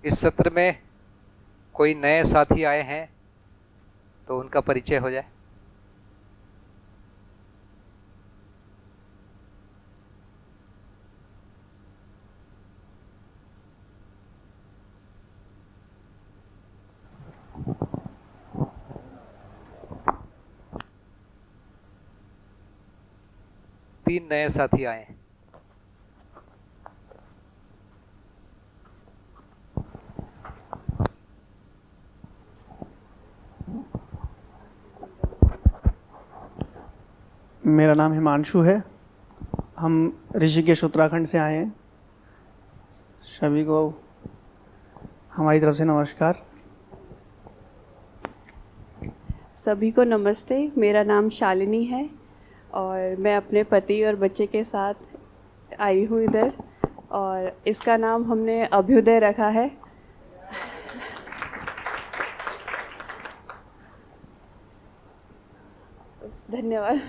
इस सत्र में कोई नए साथी आए हैं तो उनका परिचय हो जाए। तीन नए साथी आए हैं। मेरा नाम हिमांशु है। हम ऋषिकेश उत्तराखंड से आए हैं। सभी को हमारी तरफ से नमस्कार। सभी को नमस्ते। मेरा नाम शालिनी है और मैं अपने पति और बच्चे के साथ आई हूँ इधर, और इसका नाम हमने अभ्युदय रखा है। धन्यवाद।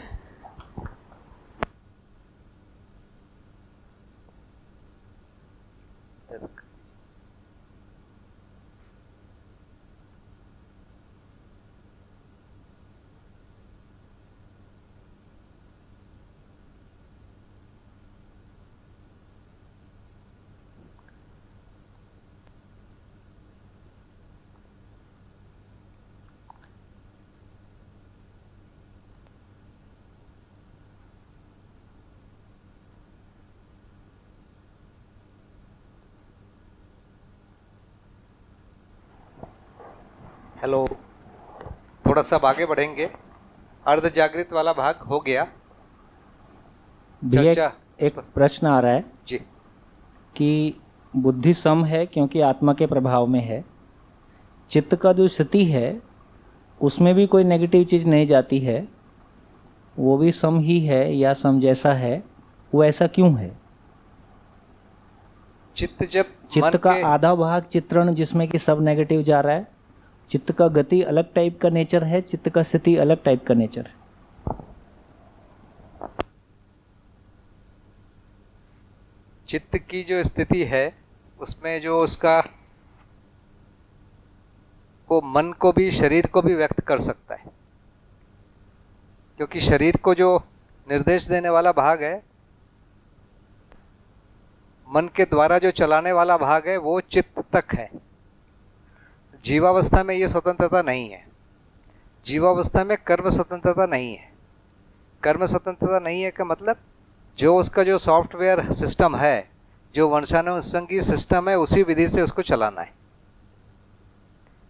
हेलो, थोड़ा सा आगे बढ़ेंगे। अर्ध जागृत वाला भाग हो गया। चर्चा एक प्रश्न आ रहा है जी कि बुद्धि सम है क्योंकि आत्मा के प्रभाव में है। चित्त का जो स्थिति है उसमें भी कोई नेगेटिव चीज़ नहीं जाती है, वो भी सम ही है या सम जैसा है, वो ऐसा क्यों है? चित्त का आधा भाग चित्रण जिसमें कि सब नेगेटिव जा रहा है, चित्त का गति अलग टाइप का नेचर है, चित्त का स्थिति अलग टाइप का नेचर है। चित्त की जो स्थिति है उसमें जो उसका वो मन को भी शरीर को भी व्यक्त कर सकता है, क्योंकि शरीर को जो निर्देश देने वाला भाग है, मन के द्वारा जो चलाने वाला भाग है, वो चित्त तक है। जीवावस्था में ये स्वतंत्रता नहीं है। जीवावस्था में कर्म स्वतंत्रता नहीं है। कर्म स्वतंत्रता नहीं है का मतलब जो उसका जो सॉफ्टवेयर सिस्टम है, जो वंशानुसंगी सिस्टम है, उसी विधि से उसको चलाना है।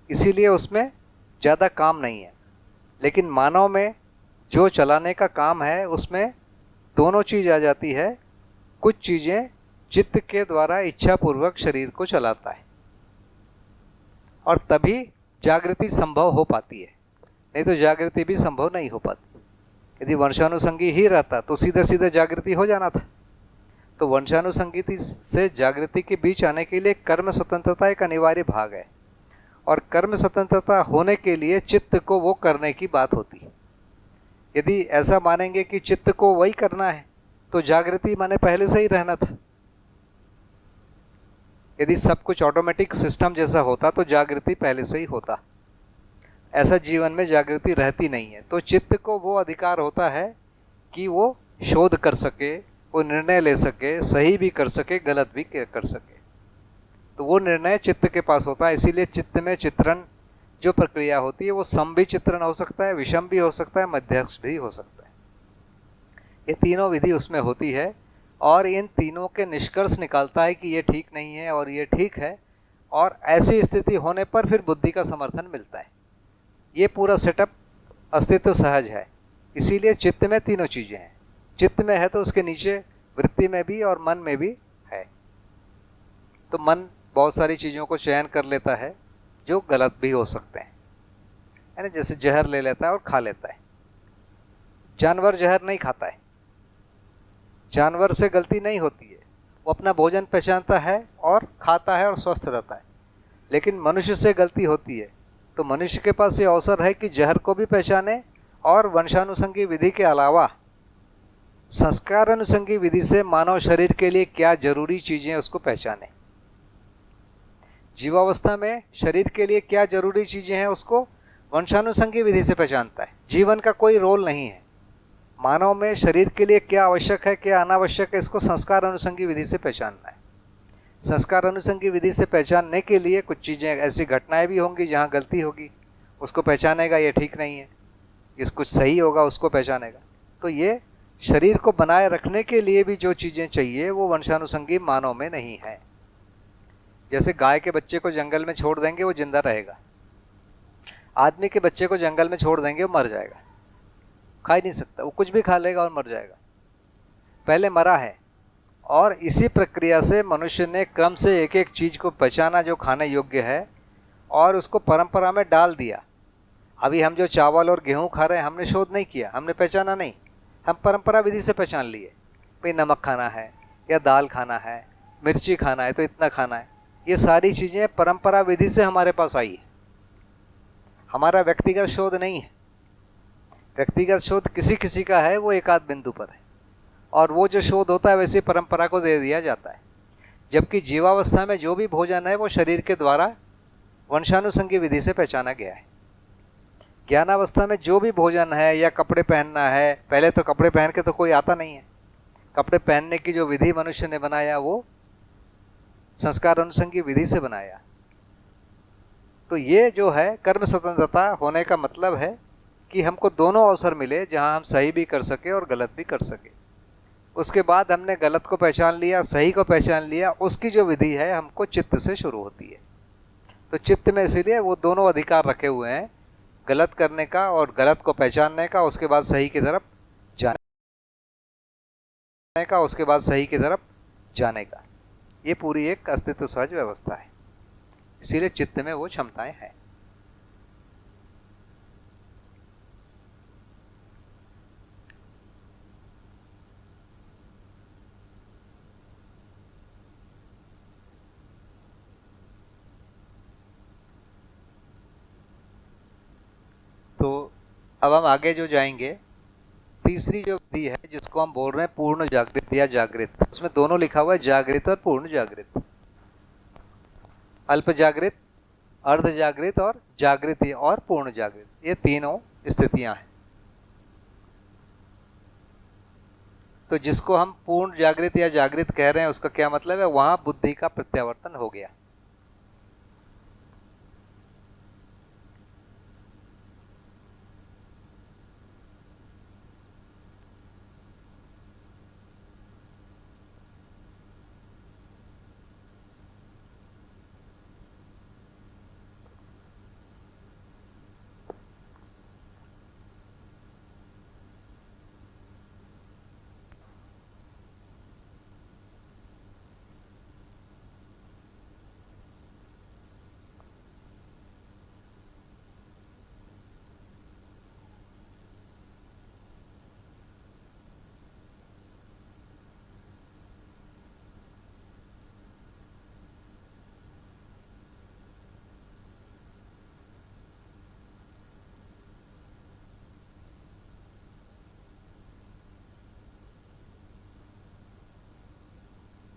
इसीलिए उसमें ज़्यादा काम नहीं है। लेकिन मानव में जो चलाने का काम है उसमें दोनों चीज़ आ जाती है। कुछ चीज़ें चित्त के द्वारा इच्छापूर्वक शरीर को चलाता है और तभी जागृति संभव हो पाती है, नहीं तो जागृति भी संभव नहीं हो पाती। यदि वंशानुसंगी ही रहता तो सीधे सीधे जागृति हो जाना था। तो वंशानुसंगति से जागृति के बीच आने के लिए कर्म स्वतंत्रता एक अनिवार्य भाग है, और कर्म स्वतंत्रता होने के लिए चित्त को वो करने की बात होती है। यदि ऐसा मानेंगे कि चित्त को वही करना है तो जागृति माने पहले से ही रहना था। यदि सब कुछ ऑटोमेटिक सिस्टम जैसा होता तो जागृति पहले से ही होता। ऐसा जीवन में जागृति रहती नहीं है। तो चित्त को वो अधिकार होता है कि वो शोध कर सके, वो निर्णय ले सके, सही भी कर सके, गलत भी कर सके। तो वो निर्णय चित्त के पास होता है। इसीलिए चित्त में चित्रण जो प्रक्रिया होती है वो सम भी चित्रण हो सकता है, विषम भी हो सकता है, मध्यस्थ भी हो सकता है। ये तीनों विधि उसमें होती है और इन तीनों के निष्कर्ष निकालता है कि ये ठीक नहीं है और ये ठीक है, और ऐसी स्थिति होने पर फिर बुद्धि का समर्थन मिलता है। ये पूरा सेटअप अस्तित्व सहज है। इसीलिए चित्त में तीनों चीज़ें हैं। चित्त में है तो उसके नीचे वृत्ति में भी और मन में भी है। तो मन बहुत सारी चीज़ों को चयन कर लेता है जो गलत भी हो सकते हैं, है ना। जैसे जहर ले लेता है और खा लेता है। जानवर जहर नहीं खाता है, जानवर से गलती नहीं होती है, वो अपना भोजन पहचानता है और खाता है और स्वस्थ रहता है। लेकिन मनुष्य से गलती होती है, तो मनुष्य के पास ये अवसर है कि जहर को भी पहचाने और वंशानुसंगी विधि के अलावा संस्कार अनुसंगी विधि से मानव शरीर के लिए क्या जरूरी चीज़ें उसको पहचाने। जीवावस्था में शरीर के लिए क्या जरूरी चीजें हैं उसको वंशानुसंगी विधि से पहचानता है। जीवन का कोई रोल नहीं है। मानव में शरीर के लिए क्या आवश्यक है क्या अनावश्यक है, इसको संस्कार अनुसंगी विधि से पहचानना है। संस्कार अनुसंगी विधि से पहचानने के लिए कुछ चीज़ें, ऐसी घटनाएं भी होंगी जहाँ गलती होगी, उसको पहचानेगा ये ठीक नहीं है, इस कुछ सही होगा उसको पहचानेगा। तो ये शरीर को बनाए रखने के लिए भी जो चीज़ें चाहिए वो वंशानुसंगी मानव में नहीं है। जैसे गाय के बच्चे को जंगल में छोड़ देंगे वो जिंदा रहेगा, आदमी के बच्चे को जंगल में छोड़ देंगे वो मर जाएगा, खा ही नहीं सकता, वो कुछ भी खा लेगा और मर जाएगा, पहले मरा है। और इसी प्रक्रिया से मनुष्य ने क्रम से एक एक चीज़ को पहचाना जो खाने योग्य है और उसको परंपरा में डाल दिया। अभी हम जो चावल और गेहूं खा रहे हैं हमने शोध नहीं किया, हमने पहचाना नहीं, हम परंपरा विधि से पहचान लिए। भाई नमक खाना है या दाल खाना है, मिर्ची खाना है तो इतना खाना है, ये सारी चीज़ें परंपरा विधि से हमारे पास आई है। हमारा व्यक्तिगत शोध नहीं है। व्यक्तिगत शोध किसी किसी का है, वो एक आध बिंदु पर है, और वो जो शोध होता है वैसे परंपरा को दे दिया जाता है। जबकि जीवावस्था में जो भी भोजन है वो शरीर के द्वारा वंशानुसंगी विधि से पहचाना गया है। ज्ञानावस्था में जो भी भोजन है या कपड़े पहनना है, पहले तो कपड़े पहन के तो कोई आता नहीं है, कपड़े पहनने की जो विधि मनुष्य ने बनाया वो संस्कार अनुसंगी विधि से बनाया। तो ये जो है कर्म स्वतंत्रता होने का मतलब है कि हमको दोनों अवसर मिले जहां हम सही भी कर सके और गलत भी कर सके। उसके बाद हमने गलत को पहचान लिया, सही को पहचान लिया, उसकी जो विधि है हमको चित्त से शुरू होती है। तो चित्त में इसीलिए वो दोनों अधिकार रखे हुए हैं, गलत करने का और गलत को पहचानने का, उसके बाद सही की तरफ जाने का, उसके बाद सही की तरफ जाने का। ये पूरी एक अस्तित्व सहज व्यवस्था है, इसीलिए चित्त में वो क्षमताएं हैं। तो अब हम आगे जो जाएंगे, तीसरी जो विधि है जिसको हम बोल रहे हैं पूर्ण जागृत या जागृत, उसमें दोनों लिखा हुआ है, जागृत और पूर्ण जागृत। अल्प जागृत, अर्ध जागृत और जागृति और पूर्ण जागृत, ये तीनों स्थितियां हैं। तो जिसको हम पूर्ण जागृत या जागृत कह रहे हैं उसका क्या मतलब है, वहां बुद्धि का प्रत्यावर्तन हो गया।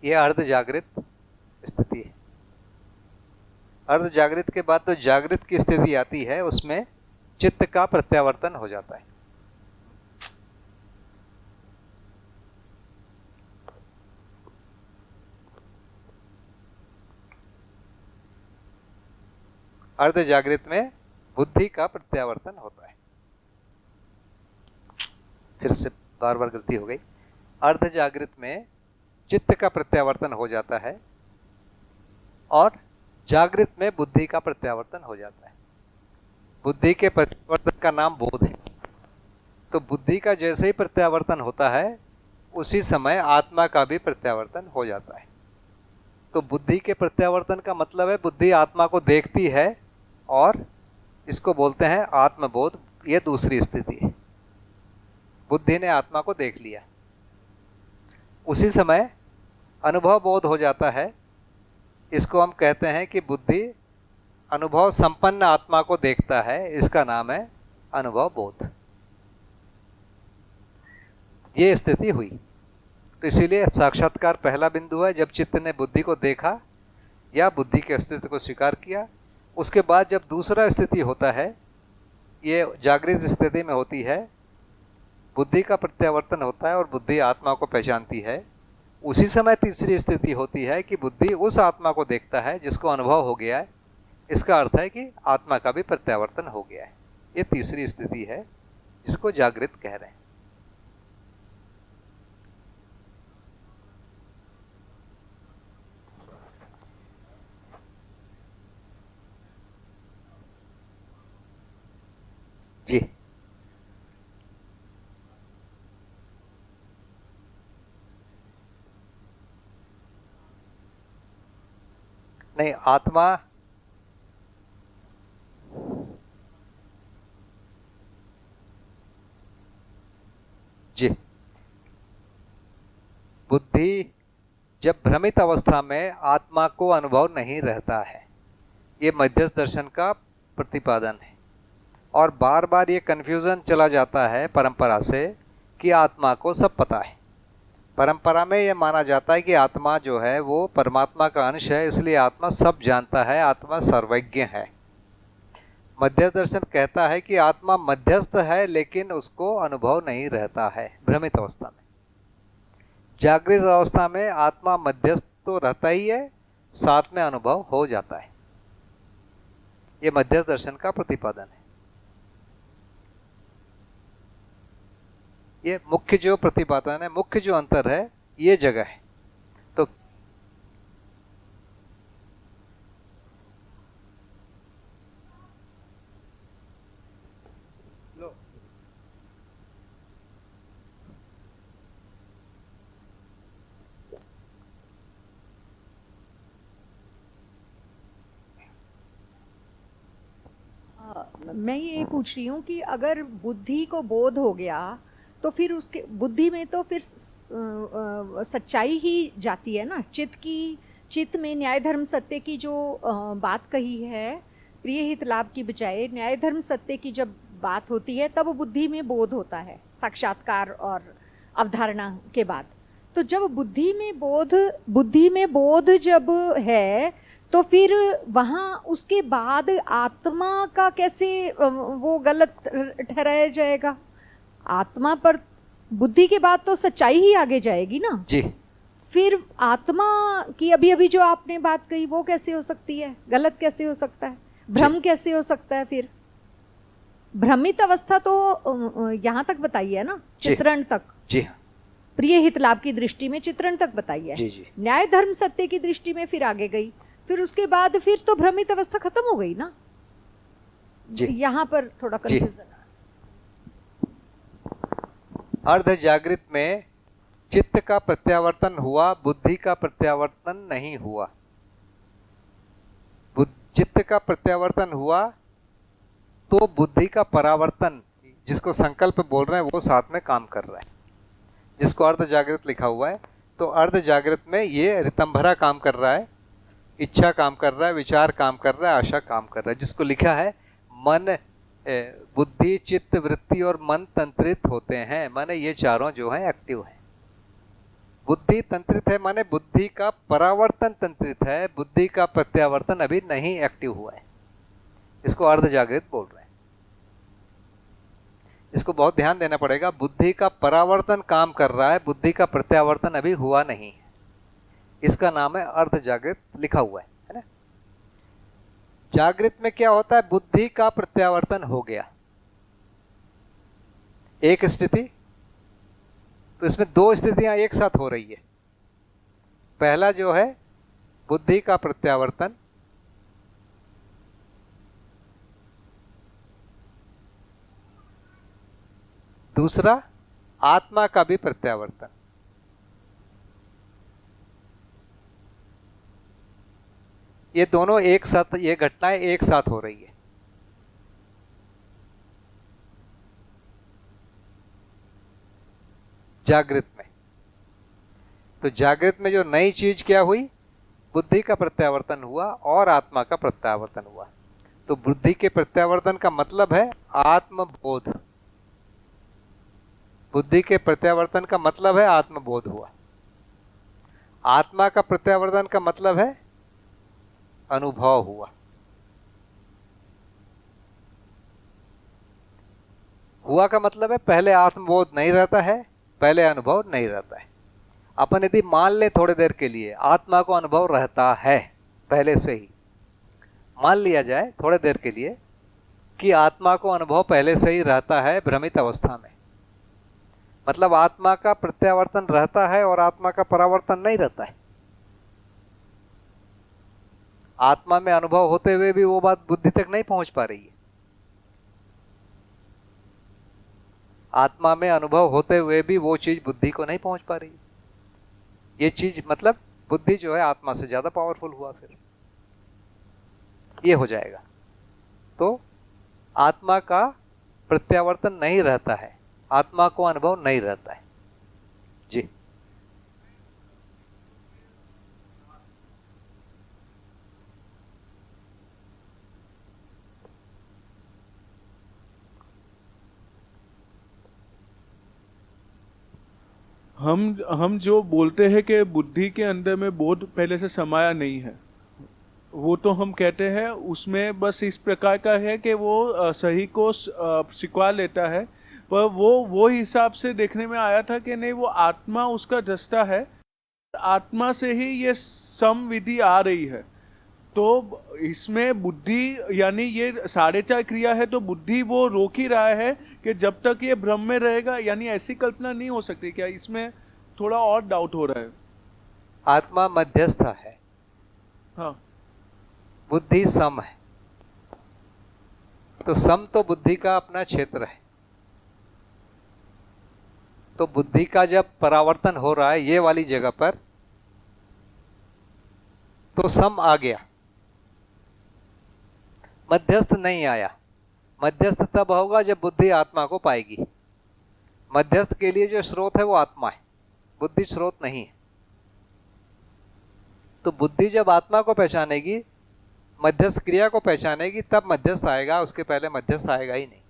यह अर्ध जागृत स्थिति है। अर्ध जागृत के बाद तो जागृत की स्थिति आती है, उसमें चित्त का प्रत्यावर्तन हो जाता है। अर्ध जागृत में बुद्धि का प्रत्यावर्तन होता है। फिर से बार बार गलती हो गई। अर्ध जागृत में चित्त का प्रत्यावर्तन हो जाता है और जागृत में बुद्धि का प्रत्यावर्तन हो जाता है। बुद्धि के प्रत्यावर्तन का नाम बोध है। तो बुद्धि का जैसे ही प्रत्यावर्तन होता है उसी समय आत्मा का भी प्रत्यावर्तन हो जाता है। तो बुद्धि के प्रत्यावर्तन का मतलब है बुद्धि आत्मा को देखती है और इसको बोलते हैं आत्मबोध। यह दूसरी स्थिति है, बुद्धि ने आत्मा को देख लिया, उसी समय अनुभव बोध हो जाता है। इसको हम कहते हैं कि बुद्धि अनुभव संपन्न आत्मा को देखता है, इसका नाम है अनुभव बोध। ये स्थिति हुई। तो इसीलिए साक्षात्कार पहला बिंदु है, जब चित्त ने बुद्धि को देखा। या बुद्धि के अस्तित्व को स्वीकार किया। उसके बाद जब दूसरा स्थिति होता है, ये जागृत स्थिति में होती है, बुद्धि का प्रत्यावर्तन होता है और बुद्धि आत्मा को पहचानती है। उसी समय तीसरी स्थिति होती है कि बुद्धि उस आत्मा को देखता है जिसको अनुभव हो गया है। इसका अर्थ है कि आत्मा का भी प्रत्यावर्तन हो गया है। ये तीसरी स्थिति है जिसको जागृत कह रहे हैं। जी, नहीं, आत्मा जी, बुद्धि जब भ्रमित अवस्था में आत्मा को अनुभव नहीं रहता है, ये मध्यस्थ दर्शन का प्रतिपादन है। और बार बार ये कन्फ्यूजन चला जाता है परंपरा से कि आत्मा को सब पता है। परंपरा में ये माना जाता है कि आत्मा जो है वो परमात्मा का अंश है, इसलिए आत्मा सब जानता है, आत्मा सर्वज्ञ है। मध्यस्थ दर्शन कहता है कि आत्मा मध्यस्थ है लेकिन उसको अनुभव नहीं रहता है भ्रमित अवस्था में। जागृत अवस्था में आत्मा मध्यस्थ तो रहता ही है, साथ में अनुभव हो जाता है। ये मध्यस्थ दर्शन का प्रतिपादन है। ये मुख्य जो प्रतिपादन है, मुख्य जो अंतर है, ये जगह है। तो मैं ये पूछ रही हूँ कि अगर बुद्धि को बोध हो गया तो फिर उसके बुद्धि में तो फिर सच्चाई ही जाती है ना। चित्त में न्याय धर्म सत्य की जो बात कही है, प्रिय हित लाभ की बजाय न्याय धर्म सत्य की जब बात होती है तब बुद्धि में बोध होता है, साक्षात्कार और अवधारणा के बाद। तो जब बुद्धि में बोध जब है तो फिर वहाँ उसके बाद आत्मा का कैसे वो गलत ठहराया जाएगा? आत्मा पर बुद्धि के बाद तो सच्चाई ही आगे जाएगी ना जी। फिर आत्मा की अभी जो आपने बात कही वो कैसे हो सकती है? गलत कैसे हो सकता है? भ्रम कैसे हो सकता है? फिर भ्रमित अवस्था तो यहाँ तक बताई है ना, चित्रण तक। जी, प्रिय हित लाभ की दृष्टि में चित्रण तक बताई है। जी जी। न्याय धर्म सत्य की दृष्टि में फिर आगे गई, फिर उसके बाद फिर तो भ्रमित अवस्था खत्म हो गई ना जी। यहाँ पर थोड़ा कंफ्यूजन। अर्ध जागृत में चित्त का प्रत्यावर्तन हुआ, बुद्धि का प्रत्यावर्तन नहीं हुआ। चित्त का प्रत्यावर्तन हुआ तो बुद्धि का परावर्तन, जिसको संकल्प बोल रहे हैं, वो साथ में काम कर रहा है, जिसको अर्ध जागृत लिखा हुआ है। तो अर्ध जागृत में ये ऋतंभरा काम कर रहा है, इच्छा काम कर रहा है, विचार काम कर रहा है, आशा काम कर रहा है, जिसको लिखा है मन, बुद्धि, चित्त, वृत्ति और मन तंत्रित होते हैं। माने ये चारों जो हैं एक्टिव हैं। बुद्धि तंत्रित है माने बुद्धि का परावर्तन तंत्रित है, बुद्धि का प्रत्यावर्तन अभी नहीं एक्टिव हुआ है। इसको अर्ध जागृत बोल रहे हैं। इसको बहुत ध्यान देना पड़ेगा। बुद्धि का परावर्तन काम कर रहा है, बुद्धि का प्रत्यावर्तन अभी हुआ नहीं है। इसका नाम है अर्ध जागृत लिखा हुआ है ना। जागृत में क्या होता है? बुद्धि का प्रत्यावर्तन हो गया, एक स्थिति। तो इसमें दो स्थितियां एक साथ हो रही है। पहला जो है बुद्धि का प्रत्यावर्तन, दूसरा आत्मा का भी प्रत्यावर्तन। ये दोनों एक साथ, ये घटनाएं एक साथ हो रही है। जागृत में। तो जागृत में जो नई चीज क्या हुई? बुद्धि का प्रत्यावर्तन हुआ और आत्मा का प्रत्यावर्तन हुआ। तो बुद्धि के प्रत्यावर्तन का मतलब है आत्मबोध। बुद्धि के प्रत्यावर्तन का मतलब है आत्मबोध हुआ। आत्मा का प्रत्यावर्तन का मतलब है अनुभव हुआ। हुआ का मतलब है पहले आत्मबोध नहीं रहता है, पहले अनुभव नहीं रहता है। अपन यदि मान ले थोड़ी देर के लिए आत्मा को अनुभव रहता है, पहले से ही मान लिया जाए थोड़ी देर के लिए कि आत्मा को अनुभव पहले से ही रहता है भ्रमित अवस्था में, मतलब आत्मा का प्रत्यावर्तन रहता है और आत्मा का परावर्तन नहीं रहता है। आत्मा में अनुभव होते हुए भी वो बात बुद्धि तक नहीं पहुंच पा रही है। आत्मा में अनुभव होते हुए भी वो चीज बुद्धि को नहीं पहुंच पा रही। ये चीज मतलब बुद्धि जो है आत्मा से ज्यादा पावरफुल हुआ, फिर ये हो जाएगा। तो आत्मा का प्रत्यावर्तन नहीं रहता है, आत्मा को अनुभव नहीं रहता है। जी हम जो बोलते हैं कि बुद्धि के अंदर में बोध पहले से समाया नहीं है, वो तो हम कहते हैं उसमें बस इस प्रकार का है कि वो सही को स्वीकार लेता है, पर वो हिसाब से देखने में आया था कि नहीं, वो आत्मा उसका दृष्टा है, आत्मा से ही ये समविधि आ रही है। तो इसमें बुद्धि यानी ये 4.5 क्रिया है, तो बुद्धि वो रोक ही रहा है कि जब तक ये भ्रम में रहेगा, यानी ऐसी कल्पना नहीं हो सकती क्या? इसमें थोड़ा और डाउट हो रहा है। आत्मा मध्यस्थ है, हाँ, बुद्धि सम है। तो सम तो बुद्धि का अपना क्षेत्र है। तो बुद्धि का जब परावर्तन हो रहा है ये वाली जगह पर, तो सम आ गया, मध्यस्थ नहीं आया। मध्यस्थ तब होगा जब बुद्धि आत्मा को पाएगी। मध्यस्थ के लिए जो स्रोत है वो आत्मा है, बुद्धि स्रोत नहीं है। तो बुद्धि जब आत्मा को पहचानेगी, मध्यस्थ क्रिया को पहचानेगी, तब मध्यस्थ आएगा, उसके पहले मध्यस्थ आएगा ही नहीं।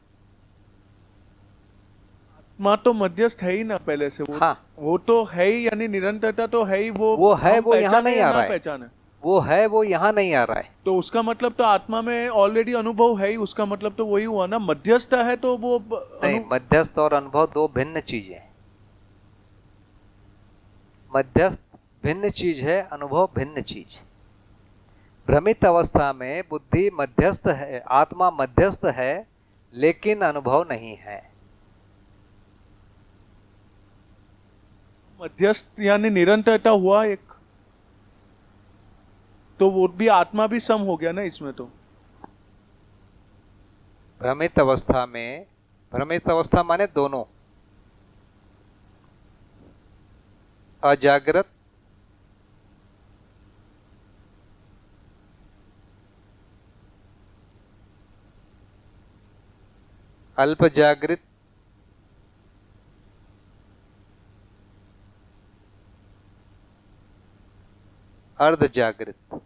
आत्मा तो मध्यस्थ है ही ना पहले से। वो हाँ, वो तो है ही, यानी निरंतरता तो है ही। वो है, हम वो यहाँ पहचाने नहीं या आ ना रहा है। पहचाने, वो है, वो यहाँ नहीं आ रहा है। तो उसका मतलब तो आत्मा में ऑलरेडी अनुभव है ही, उसका मतलब तो वही हुआ ना। मध्यस्थ है तो वो नहीं, मध्यस्थ और अनुभव दो भिन्न चीजें हैं। मध्यस्थ भिन्न चीज है, अनुभव भिन्न चीज। भ्रमित अवस्था में बुद्धि मध्यस्थ है, आत्मा मध्यस्थ है, लेकिन अनुभव नहीं है। मध्यस्थ यानी निरंतरता हुआ एक, तो वो भी आत्मा भी सम हो गया ना इसमें। तो भ्रमित अवस्था में, भ्रमित अवस्था माने दोनों, अजागृत अल्प जागृत अर्ध जागृत,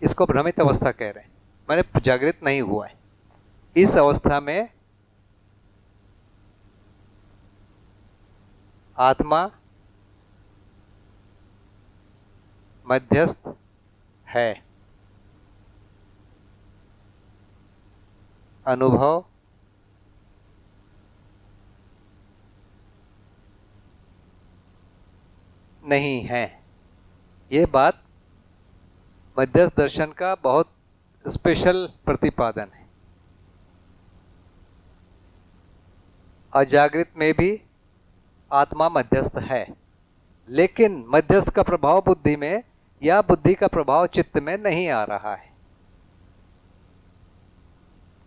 इसको भ्रमित अवस्था कह रहे हैं। मैंने जागृत नहीं हुआ है। इस अवस्था में आत्मा मध्यस्थ है, अनुभव नहीं है। ये बात मध्यस्थ दर्शन का बहुत स्पेशल प्रतिपादन है। अजागृत में भी आत्मा मध्यस्थ है, लेकिन मध्यस्थ का प्रभाव बुद्धि में या बुद्धि का प्रभाव चित्त में नहीं आ रहा है।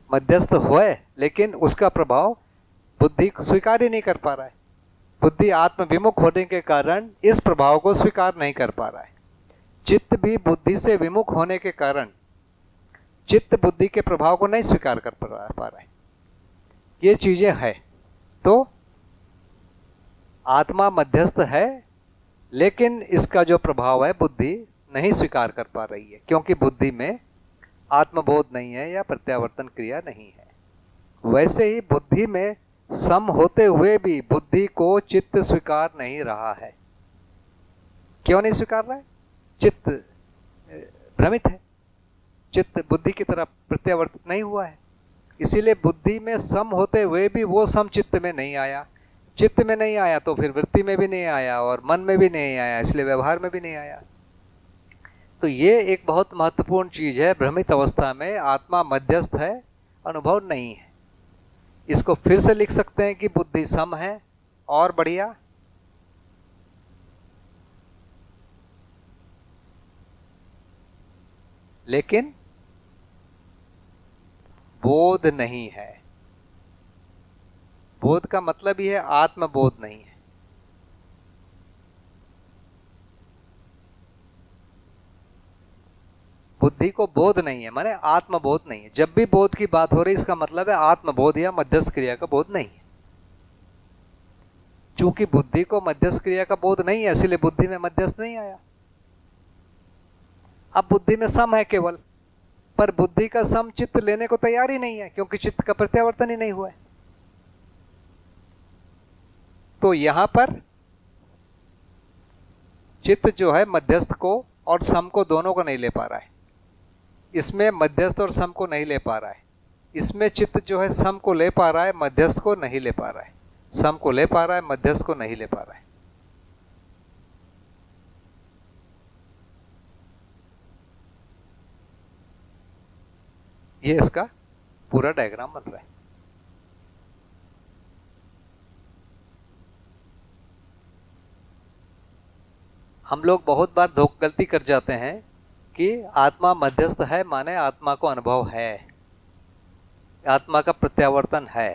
मध्यस्थ हुए, लेकिन उसका प्रभाव बुद्धि स्वीकार ही नहीं कर पा रहा है। बुद्धि आत्म विमुख होने के कारण इस प्रभाव को स्वीकार नहीं कर पा रहा है। चित्त भी बुद्धि से विमुख होने के कारण चित्त बुद्धि के प्रभाव को नहीं स्वीकार कर पा रहा है। ये चीजें हैं। तो आत्मा मध्यस्थ है, लेकिन इसका जो प्रभाव है बुद्धि नहीं स्वीकार कर पा रही है, क्योंकि बुद्धि में आत्मबोध नहीं है या प्रत्यावर्तन क्रिया नहीं है। वैसे ही बुद्धि में सम होते हुए भी बुद्धि को चित्त स्वीकार नहीं रहा है। क्यों नहीं स्वीकार रहा है? चित्त भ्रमित है, चित्त बुद्धि की तरफ प्रत्यावर्तित नहीं हुआ है। इसीलिए बुद्धि में सम होते हुए भी वो सम चित्त में नहीं आया। चित्त में नहीं आया तो फिर वृत्ति में भी नहीं आया और मन में भी नहीं आया, इसलिए व्यवहार में भी नहीं आया। तो ये एक बहुत महत्वपूर्ण चीज है। भ्रमित अवस्था में आत्मा मध्यस्थ है, अनुभव नहीं है। इसको फिर से लिख सकते हैं कि बुद्धि सम है और बढ़िया, लेकिन बोध नहीं है। बोध का मतलब ही है आत्मबोध नहीं है। बुद्धि को बोध नहीं है, माने आत्मबोध नहीं है। जब भी बोध की बात हो रही इसका मतलब है आत्मबोध या मध्यस्थ क्रिया का बोध नहीं है। चूंकि बुद्धि को मध्यस्थ क्रिया का बोध नहीं है, इसलिए बुद्धि में मध्यस्थ नहीं आया। अब बुद्धि में सम है केवल, पर बुद्धि का सम चित्त लेने को तैयार ही नहीं है, क्योंकि चित्त का प्रत्यावर्तन ही नहीं हुआ है। तो यहां पर चित्त जो है मध्यस्थ को और सम को दोनों को नहीं ले पा रहा है। इसमें मध्यस्थ और सम को नहीं ले पा रहा है। इसमें चित्त जो है सम को ले पा रहा है, मध्यस्थ को नहीं ले पा रहा है। सम को ले पा रहा है, मध्यस्थ को नहीं ले पा रहा है। ये इसका पूरा डायग्राम बन रहा है। हम लोग बहुत बार गलती कर जाते हैं कि आत्मा मध्यस्थ है माने आत्मा को अनुभव है, आत्मा का प्रत्यावर्तन है।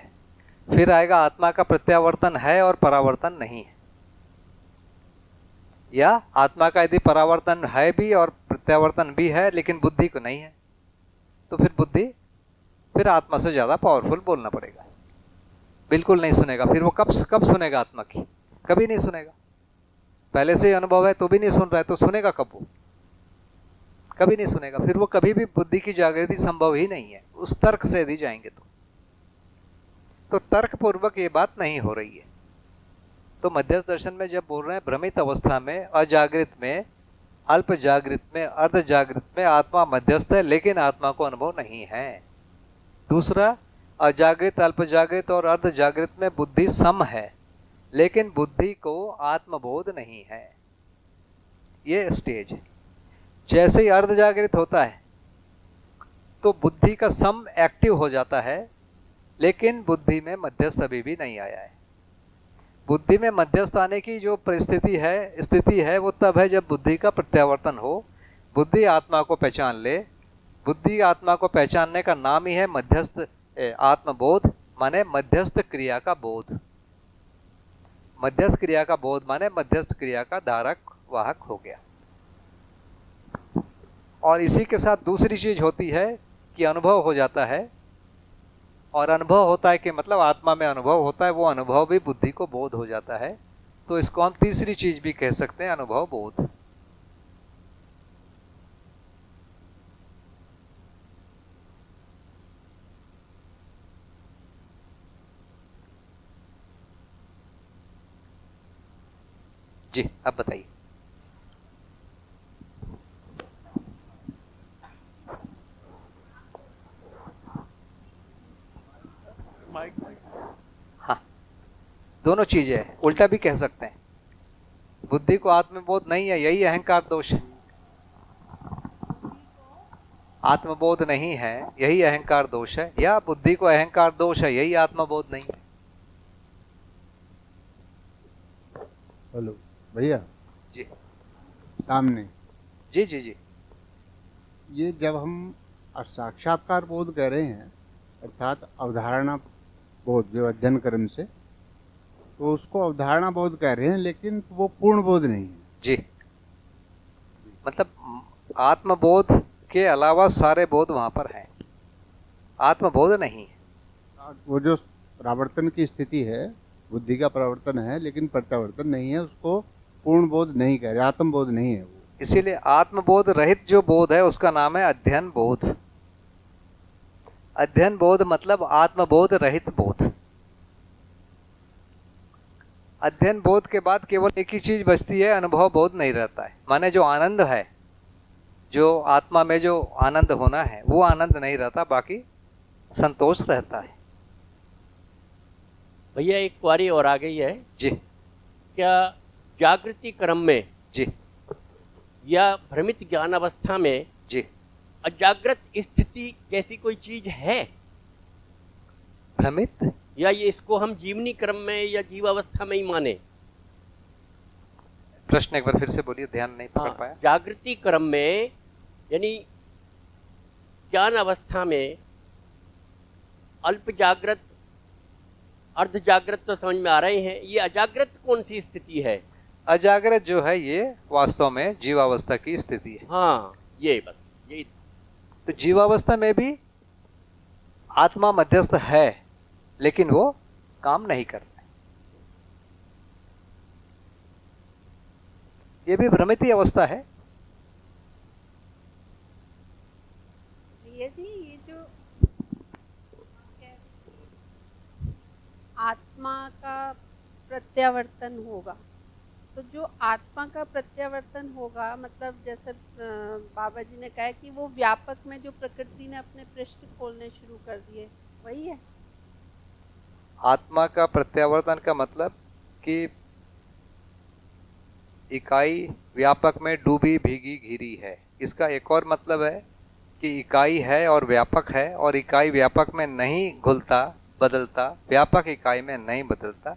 फिर आएगा आत्मा का प्रत्यावर्तन है और परावर्तन नहीं है, या आत्मा का यदि परावर्तन है भी और प्रत्यावर्तन भी है लेकिन बुद्धि को नहीं है, तो फिर बुद्धि फिर आत्मा से ज्यादा पावरफुल बोलना पड़ेगा। बिल्कुल नहीं सुनेगा। फिर वो कब सुनेगा आत्मा की? कभी नहीं सुनेगा। पहले से ही अनुभव है तो भी नहीं सुन रहा है, तो सुनेगा कब वो? कभी नहीं सुनेगा। फिर वो कभी भी बुद्धि की जागृति संभव ही नहीं है उस तर्क से यदि जाएंगे तो तर्क पूर्वक ये बात नहीं हो रही है। तो मध्यस्थ दर्शन में जब बोल रहे हैं भ्रमित अवस्था में, अजागृत में, अल्प जागृत में, अर्ध जागृत में आत्मा मध्यस्थ है लेकिन आत्मा को अनुभव नहीं है। दूसरा, अजागृत, अल्प जागृत और अर्ध जागृत में बुद्धि सम है लेकिन बुद्धि को आत्मबोध नहीं है। ये स्टेज है। जैसे ही अर्ध जागृत होता है तो बुद्धि का सम एक्टिव हो जाता है लेकिन बुद्धि में मध्यस्थ अभी भी नहीं आया है। बुद्धि में मध्यस्थ आने की जो स्थिति है वो तब है जब बुद्धि का प्रत्यावर्तन हो, बुद्धि आत्मा को पहचान ले। बुद्धि आत्मा को पहचानने का नाम ही है मध्यस्थ आत्मबोध, माने मध्यस्थ क्रिया का बोध। मध्यस्थ क्रिया का बोध माने मध्यस्थ क्रिया का धारक वाहक हो गया। और इसी के साथ दूसरी चीज होती है कि अनुभव हो जाता है, और अनुभव होता है कि मतलब आत्मा में अनुभव होता है, वो अनुभव भी बुद्धि को बोध हो जाता है। तो इसको हम तीसरी चीज भी कह सकते हैं, अनुभव बोध। जी अब बताइए। हाँ, दोनों चीजें हैं, उल्टा भी कह सकते हैं। बुद्धि को आत्मबोध नहीं है, यही अहंकार दोष है। आत्मबोध नहीं है, यही अहंकार दोष है, या बुद्धि को अहंकार दोष है, यही आत्मबोध नहीं है। हेलो भैया जी सामने जी जी जी। ये जब हम साक्षात्कार बोध कह रहे हैं अर्थात अवधारणा बोध जो अध्ययन क्रम से, तो उसको अवधारणा बोध कह रहे हैं लेकिन वो पूर्ण बोध नहीं है। जी, मतलब आत्मबोध के अलावा सारे बोध वहां पर हैं, आत्मबोध नहीं है। वो जो परावर्तन की स्थिति है, बुद्धि का परावर्तन है लेकिन प्रत्यावर्तन नहीं है, उसको पूर्ण बोध नहीं कह रहे, आत्मबोध नहीं है वो। इसीलिए आत्मबोध रहित जो बोध है उसका नाम है अध्ययन बोध। अध्ययन बोध मतलब आत्मबोध रहित बोध। अध्ययन बोध के बाद केवल एक ही चीज बचती है, अनुभव बोध नहीं रहता है। माने जो आनंद है, जो आत्मा में जो आनंद होना है वो आनंद नहीं रहता, बाकी संतोष रहता है। भैया एक क्वारी और आ गई है जी क्या जागृति क्रम में जी या भ्रमित ज्ञान अवस्था में जी। अजागृत स्थिति कैसी कोई चीज है, भ्रमित या ये इसको हम जीवनी क्रम में या जीवावस्था में ही माने? प्रश्न एक बार फिर से बोलिए, ध्यान नहीं पकड़ पाया। जागृति क्रम में यानी ज्ञान अवस्था में अल्प जागृत अर्ध जागृत तो समझ में आ रहे हैं, ये अजागृत कौन सी स्थिति है? अजागृत जो है ये वास्तव में जीवावस्था की स्थिति है। हाँ ये बस यही। तो जीवावस्था में भी आत्मा मध्यस्थ है, लेकिन वो काम नहीं करता है। ये भी भ्रमित अवस्था है। ये जो आत्मा का प्रत्यावर्तन होगा, तो जो आत्मा का प्रत्यावर्तन होगा मतलब जैसे बाबा जी ने कहा कि वो व्यापक में जो प्रकृति ने अपने पृष्ठ खोलने शुरू कर दिए, वही है आत्मा का प्रत्यावर्तन का मतलब कि इकाई व्यापक में डूबी भीगी घिरी है। इसका एक और मतलब है कि इकाई है और व्यापक है, और इकाई व्यापक में नहीं घुलता बदलता, व्यापक इकाई में नहीं बदलता।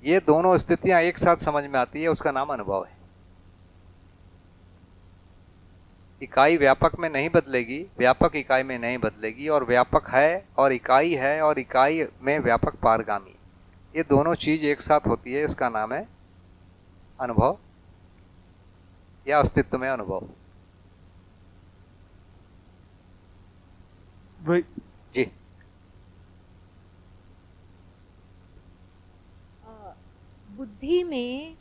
ये दोनों स्थितियां एक साथ समझ में आती है, उसका नाम अनुभव है। इकाई व्यापक में नहीं बदलेगी, व्यापक इकाई में नहीं बदलेगी, और व्यापक है और इकाई में व्यापक पारगामी, ये दोनों चीज एक साथ होती है, इसका नाम है अनुभव या अस्तित्व में अनुभव। भाई जी बुद्धि में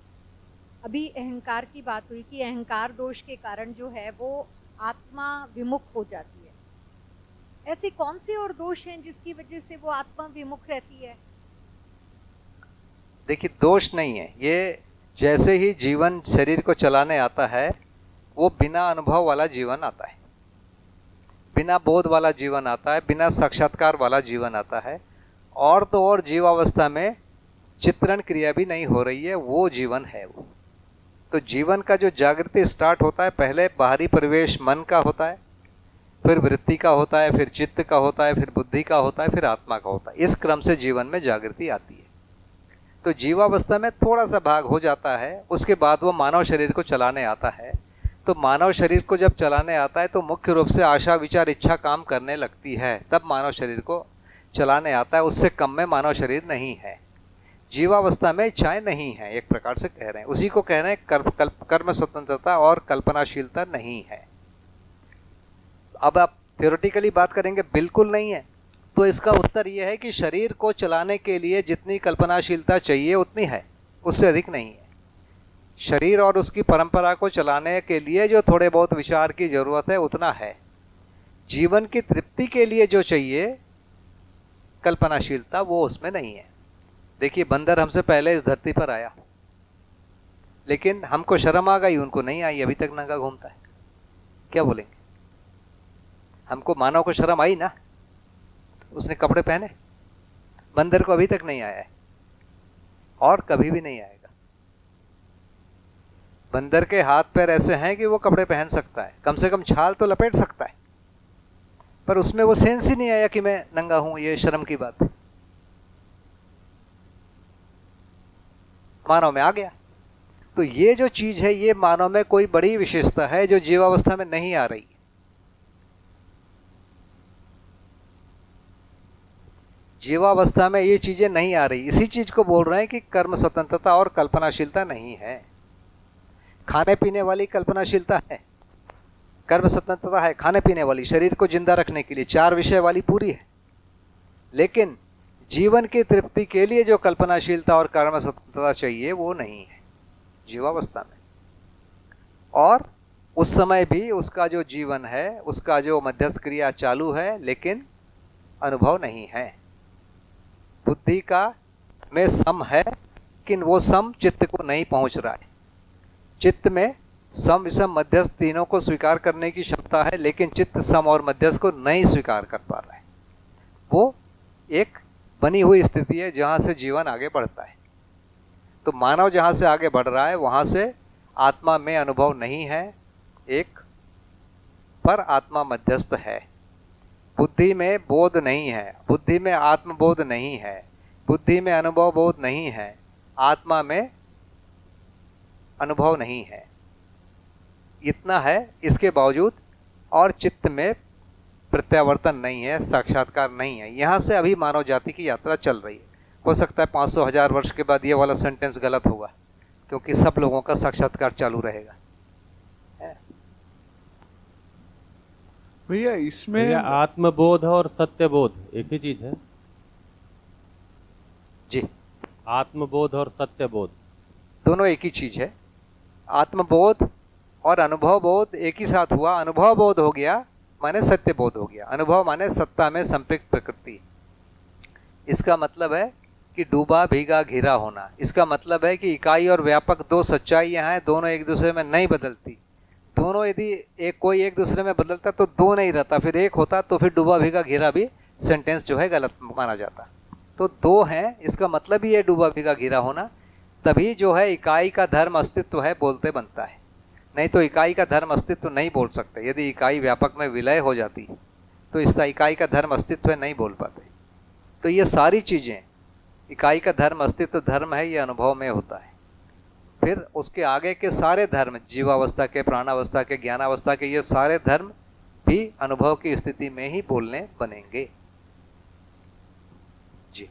अभी अहंकार की बात हुई कि अहंकार दोष के कारण जो है वो आत्मा विमुख हो जाती है। ऐसे कौन से और दोष हैं जिसकी वजह से वो आत्मा विमुख रहती है? देखिए, दोष नहीं है ये। जैसे ही जीवन शरीर को चलाने आता है, वो बिना अनुभव वाला जीवन आता है, बिना बोध वाला जीवन आता है, बिना साक्षात्कार वाला जीवन आता है। और तो और जीवावस्था में चित्रण क्रिया भी नहीं हो रही है, वो जीवन है वो। तो जीवन का जो जागृति स्टार्ट होता है, पहले बाहरी परिवेश मन का होता है, फिर वृत्ति का होता है, फिर चित्त का होता है, फिर बुद्धि का होता है, फिर आत्मा का होता है। इस क्रम से जीवन में जागृति आती है। तो जीवावस्था में थोड़ा सा भाग हो जाता है, उसके बाद वो मानव शरीर को चलाने आता है। तो मानव शरीर को जब चलाने आता है तो मुख्य रूप से आशा विचार इच्छा काम करने लगती है, तब मानव शरीर को चलाने आता है। उससे कम में मानव शरीर नहीं है। जीवावस्था में इच्छाएं नहीं है, एक प्रकार से कह रहे हैं। उसी को कह रहे हैं कर्म स्वतंत्रता और कल्पनाशीलता नहीं है। अब आप थ्योरेटिकली बात करेंगे बिल्कुल नहीं है, तो इसका उत्तर यह है कि शरीर को चलाने के लिए जितनी कल्पनाशीलता चाहिए उतनी है, उससे अधिक नहीं है। शरीर और उसकी परंपरा को चलाने के लिए जो थोड़े बहुत विचार की जरूरत है उतना है। जीवन की तृप्ति के लिए जो चाहिए कल्पनाशीलता, वो उसमें नहीं है। देखिए, बंदर हमसे पहले इस धरती पर आया, लेकिन हमको शर्म आ गई, उनको नहीं आई, अभी तक नंगा घूमता है। क्या बोलेंगे? हमको मानव को शर्म आई ना, उसने कपड़े पहने। बंदर को अभी तक नहीं आया है और कभी भी नहीं आएगा। बंदर के हाथ पैर ऐसे हैं कि वो कपड़े पहन सकता है, कम से कम छाल तो लपेट सकता है, पर उसमें वो सेंस ही नहीं आया कि मैं नंगा हूं। ये शर्म की बात है। मानव में आ गया। तो ये जो चीज है, ये मानव में कोई बड़ी विशेषता है जो जीवावस्था में नहीं आ रही। जीवावस्था में ये चीजें नहीं आ रही, इसी चीज को बोल रहे हैं कि कर्म स्वतंत्रता और कल्पनाशीलता नहीं है। खाने पीने वाली कल्पनाशीलता है, कर्म स्वतंत्रता है खाने पीने वाली, शरीर को जिंदा रखने के लिए 4 विषय वाली पूरी है। लेकिन जीवन की तृप्ति के लिए जो कल्पनाशीलता और कर्म स्वतंत्रता चाहिए वो नहीं है जीवावस्था में। और उस समय भी उसका जो जीवन है, उसका जो मध्यस्थ क्रिया चालू है, लेकिन अनुभव नहीं है। बुद्धि का में सम है, लेकिन वो सम चित्त को नहीं पहुंच रहा है। चित्त में सम विषम मध्यस्थ तीनों को स्वीकार करने की क्षमता है, लेकिन चित्त सम और मध्यस्थ को नहीं स्वीकार कर पा रहा है। वो एक बनी हुई स्थिति है जहाँ से जीवन आगे बढ़ता है। तो मानव जहाँ से आगे बढ़ रहा है वहाँ से आत्मा में अनुभव नहीं है एक, पर आत्मा मध्यस्थ है। बुद्धि में बोध नहीं है, बुद्धि में आत्मबोध नहीं है, बुद्धि में अनुभव बोध नहीं है, आत्मा में अनुभव नहीं है। इतना है, इसके बावजूद और चित्त में प्रत्यावर्तन नहीं है, साक्षात्कार नहीं है। यहाँ से अभी मानव जाति की यात्रा चल रही है। हो सकता है 500,000 वर्ष के बाद ये वाला सेंटेंस गलत होगा, क्योंकि सब लोगों का साक्षात्कार चालू रहेगा। भैया इसमें भैया आत्मबोध और सत्यबोध एक ही चीज है? जी, आत्मबोध और सत्यबोध दोनों एक ही चीज है। आत्मबोध और अनुभव बोध एक ही साथ हुआ। अनुभव बोध हो गया माने सत्य बोध हो गया। अनुभव माने सत्ता में संपृक्त प्रकृति। इसका मतलब है कि डूबा भीगा घिरा होना। इसका मतलब है कि इकाई और व्यापक दो सच्चाइयां हैं, दोनों एक दूसरे में नहीं बदलती। दोनों यदि कोई एक दूसरे में बदलता तो दो नहीं रहता, फिर एक होता, तो फिर डूबा भीगा घिरा भी सेंटेंस जो है गलत माना जाता। तो दो हैं, इसका मतलब ही है डूबा भीगा घिरा होना। तभी जो है इकाई का धर्म अस्तित्व है बोलते बनता है, नहीं तो इकाई का धर्म अस्तित्व नहीं बोल सकते। यदि इकाई व्यापक में विलय हो जाती तो इस इकाई का धर्म अस्तित्व नहीं बोल पाते। तो ये सारी चीज़ें, इकाई का धर्म अस्तित्व धर्म है, ये अनुभव में होता है। फिर उसके आगे के सारे धर्म, जीवावस्था के, प्राणावस्था के, ज्ञानावस्था के, ये सारे धर्म भी अनुभव की स्थिति में ही बोलने बनेंगे। जी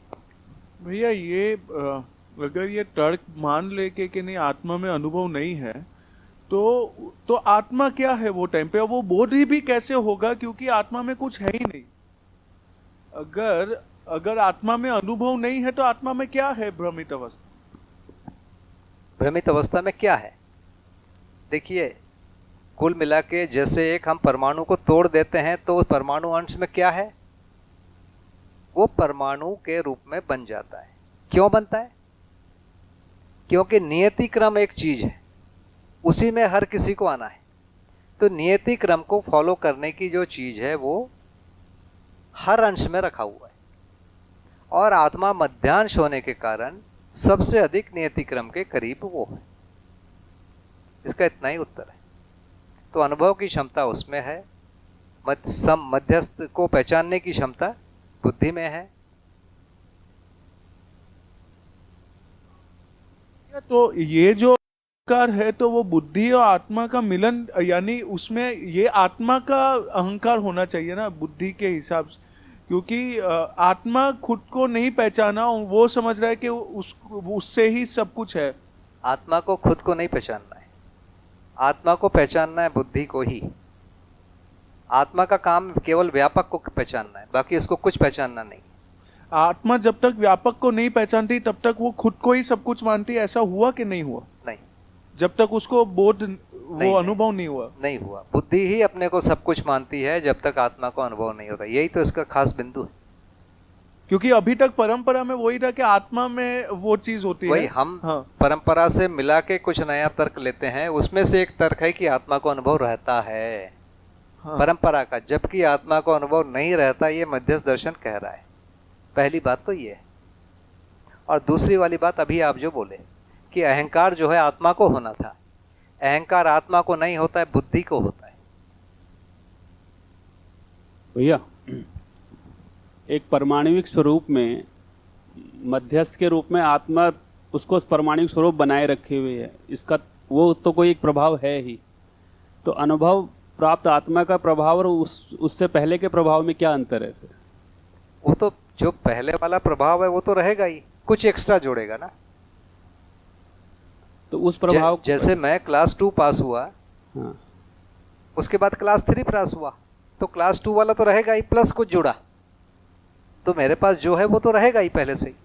भैया ये अगर ये तर्क मान ले कि नहीं आत्मा में अनुभव नहीं है, तो आत्मा क्या है वो टाइम पे? वो बोध ही भी कैसे होगा, क्योंकि आत्मा में कुछ है ही नहीं। अगर आत्मा में अनुभव नहीं है तो आत्मा में क्या है? भ्रमित अवस्था। भ्रमित अवस्था में क्या है? देखिए, कुल मिला के जैसे एक हम परमाणु को तोड़ देते हैं तो उस परमाणु अंश में क्या है? वो परमाणु के रूप में बन जाता है। क्यों बनता है? क्योंकि नियति क्रम एक चीज है, उसी में हर किसी को आना है। तो नियति क्रम को फॉलो करने की जो चीज है वो हर अंश में रखा हुआ है, और आत्मा मध्यांश होने के कारण सबसे अधिक नियति क्रम के करीब वो है। इसका इतना ही उत्तर है। तो अनुभव की क्षमता उसमें है, मध्यस्थ को पहचानने की क्षमता बुद्धि में है। तो ये जो अहंकार है तो वो बुद्धि और आत्मा का मिलन, यानी उसमें ये आत्मा का अहंकार होना चाहिए ना बुद्धि के हिसाब से, क्योंकि आत्मा खुद को नहीं पहचाना, वो समझ रहा है कि उससे ही सब कुछ है। आत्मा को खुद को नहीं पहचानना है, आत्मा को पहचानना है बुद्धि को ही। आत्मा का काम केवल व्यापक को पहचानना है, बाकी उसको कुछ पहचानना नहीं। आत्मा जब तक व्यापक को नहीं पहचानती तब तक वो खुद को ही सब कुछ मानती है। ऐसा हुआ कि नहीं हुआ? नहीं, जब तक उसको बोध वो अनुभव नहीं हुआ। नहीं हुआ। बुद्धि ही अपने को सब कुछ मानती है जब तक आत्मा को अनुभव नहीं होता। यही तो इसका खास बिंदु है। क्योंकि अभी तक परंपरा में वही था कि आत्मा में वो चीज होती है। वही हम परंपरा से मिला के कुछ नया तर्क लेते हैं। उसमें से एक तर्क है कि आत्मा को अनुभव रहता है परंपरा का, जबकि आत्मा को अनुभव नहीं रहता, ये मध्यस्थ दर्शन कह रहा है। पहली बात तो ये है। और दूसरी वाली बात अभी आप जो बोले कि अहंकार जो है आत्मा को होना था, अहंकार आत्मा को नहीं होता है, बुद्धि को होता है। भैया एक परमाणविक स्वरूप में मध्यस्थ के रूप में आत्मा उसको परमाणविक स्वरूप बनाए रखे हुए है, इसका वो तो कोई एक प्रभाव है ही। तो अनुभव प्राप्त आत्मा का प्रभाव और उससे पहले के प्रभाव में क्या अंतर है फिर? वो तो जो पहले वाला प्रभाव है वो तो रहेगा ही, कुछ एक्स्ट्रा जोड़ेगा ना। तो उस प्रभाव जैसे मैं क्लास 2 पास हुआ, हाँ। उसके बाद क्लास 3 पास हुआ, तो क्लास 2 वाला तो रहेगा ही, प्लस कुछ जुड़ा, तो मेरे पास जो है वो तो रहेगा ही पहले से ही।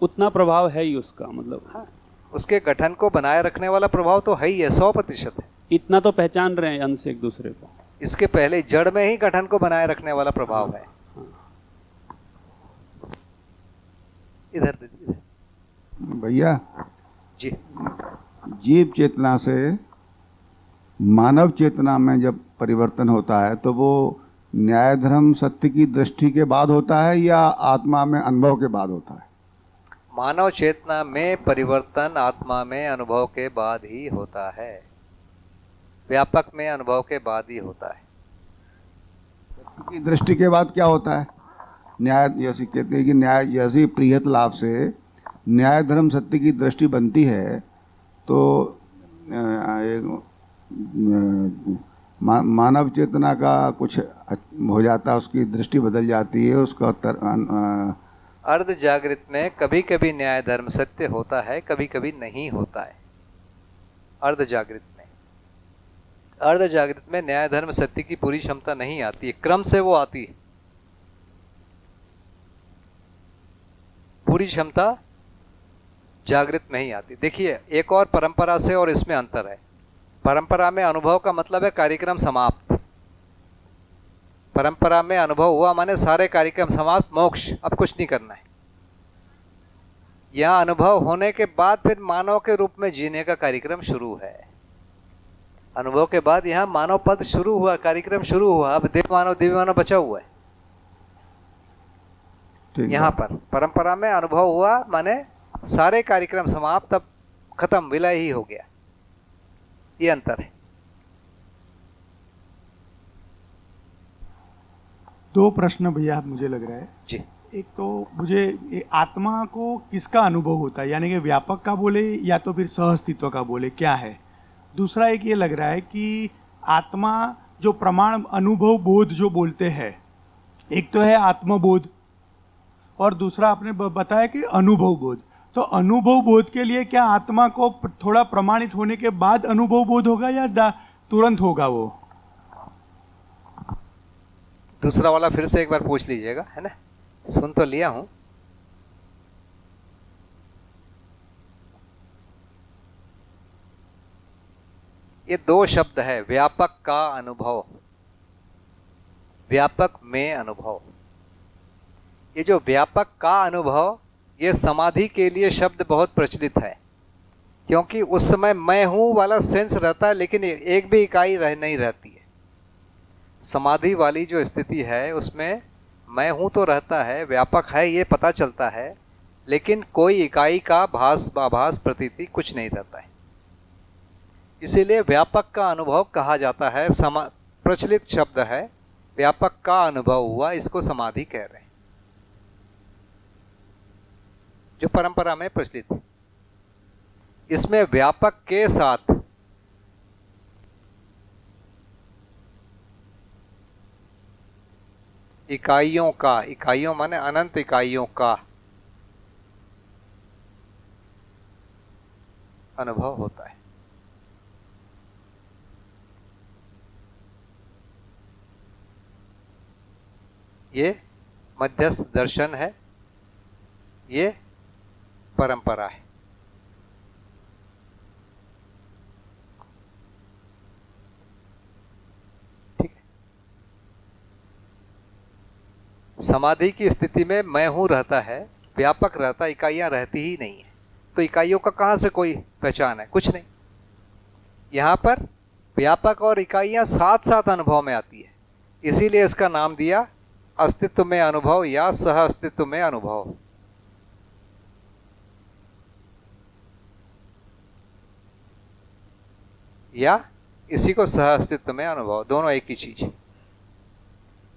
उतना प्रभाव है ही उसका, मतलब हाँ, उसके गठन को बनाए रखने वाला प्रभाव तो है ही है, 100% है। इतना तो पहचान रहे हैं अंश एक दूसरे को। इसके पहले जड़ में ही गठन को बनाए रखने वाला प्रभाव है। इधर भैया जी, जीव चेतना से मानव चेतना में जब परिवर्तन होता है तो वो न्याय धर्म सत्य की दृष्टि के बाद होता है या आत्मा में अनुभव के बाद होता है? मानव चेतना में परिवर्तन आत्मा में अनुभव के बाद ही होता है, व्यापक में अनुभव के बाद ही होता है। सत्य की दृष्टि के बाद क्या होता है? न्याय, जैसे कहते हैं कि न्याय, जैसे प्रियत लाभ से न्याय धर्म सत्य की दृष्टि बनती है तो मानव चेतना का कुछ हो जाता है, उसकी दृष्टि बदल जाती है, उसका अर्ध जागृत में कभी कभी न्याय धर्म सत्य होता है, कभी कभी नहीं होता है। अर्ध जागृत में न्याय धर्म सत्य की पूरी क्षमता नहीं आती है, क्रम से वो आती है। पूरी क्षमता जागृत में ही आती। देखिए, एक और परंपरा से और इसमें अंतर है। परंपरा में अनुभव का मतलब है कार्यक्रम समाप्त। परंपरा में अनुभव हुआ माने सारे कार्यक्रम समाप्त, मोक्ष, अब कुछ नहीं करना है। यहां अनुभव होने के बाद फिर मानव के रूप में जीने का कार्यक्रम शुरू है। अनुभव के बाद यहां मानव पद शुरू हुआ, कार्यक्रम शुरू हुआ। अब देव मानव दिव्य मानव बचा हुआ है। यहां पर परंपरा में अनुभव हुआ माने सारे कार्यक्रम समाप्त, अब खत्म, विलय ही हो गया। ये अंतर है। दो प्रश्न भैया मुझे लग रहा है जी। एक तो मुझे आत्मा को किसका अनुभव होता है, यानी कि व्यापक का बोले या तो फिर सहअस्तित्व का बोले, क्या है? दूसरा एक ये लग रहा है कि आत्मा जो प्रमाण अनुभव बोध जो बोलते हैं, एक तो है आत्मबोध और दूसरा आपने बताया कि अनुभव बोध। तो अनुभव बोध के लिए क्या आत्मा को थोड़ा प्रमाणित होने के बाद अनुभव बोध होगा या तुरंत होगा वो? दूसरा वाला फिर से एक बार पूछ लीजिएगा, है ना? सुन तो लिया हूं। ये दो शब्द है, व्यापक का अनुभव, व्यापक में अनुभव। ये जो व्यापक का अनुभव, ये समाधि के लिए शब्द बहुत प्रचलित है, क्योंकि उस समय मैं हूं वाला सेंस रहता है, लेकिन एक भी इकाई नहीं रहती है। समाधि वाली जो स्थिति है उसमें मैं हूं तो रहता है, व्यापक है ये पता चलता है, लेकिन कोई इकाई का आभास प्रतीति कुछ नहीं रहता है। इसीलिए व्यापक का अनुभव कहा जाता है। प्रचलित शब्द है, व्यापक का अनुभव हुआ, इसको समाधि कह रहे हैं, जो परंपरा में प्रचलित है। इसमें व्यापक के साथ इकाइयों का, इकाइयों माने अनंत इकाइयों का अनुभव होता है। ये मध्यस्थ दर्शन है, ये परंपरा है। ठीक है। समाधि की स्थिति में मैं हूं रहता है, व्यापक रहता है, इकाइयां रहती ही नहीं है। तो इकाइयों का कहां से कोई पहचान है? कुछ नहीं। यहां पर व्यापक और इकाइयां साथ साथ अनुभव में आती है, इसीलिए इसका नाम दिया अस्तित्व में अनुभव या सह अस्तित्व में अनुभव। या इसी को सह अस्तित्व में अनुभव, दोनों एक ही चीज,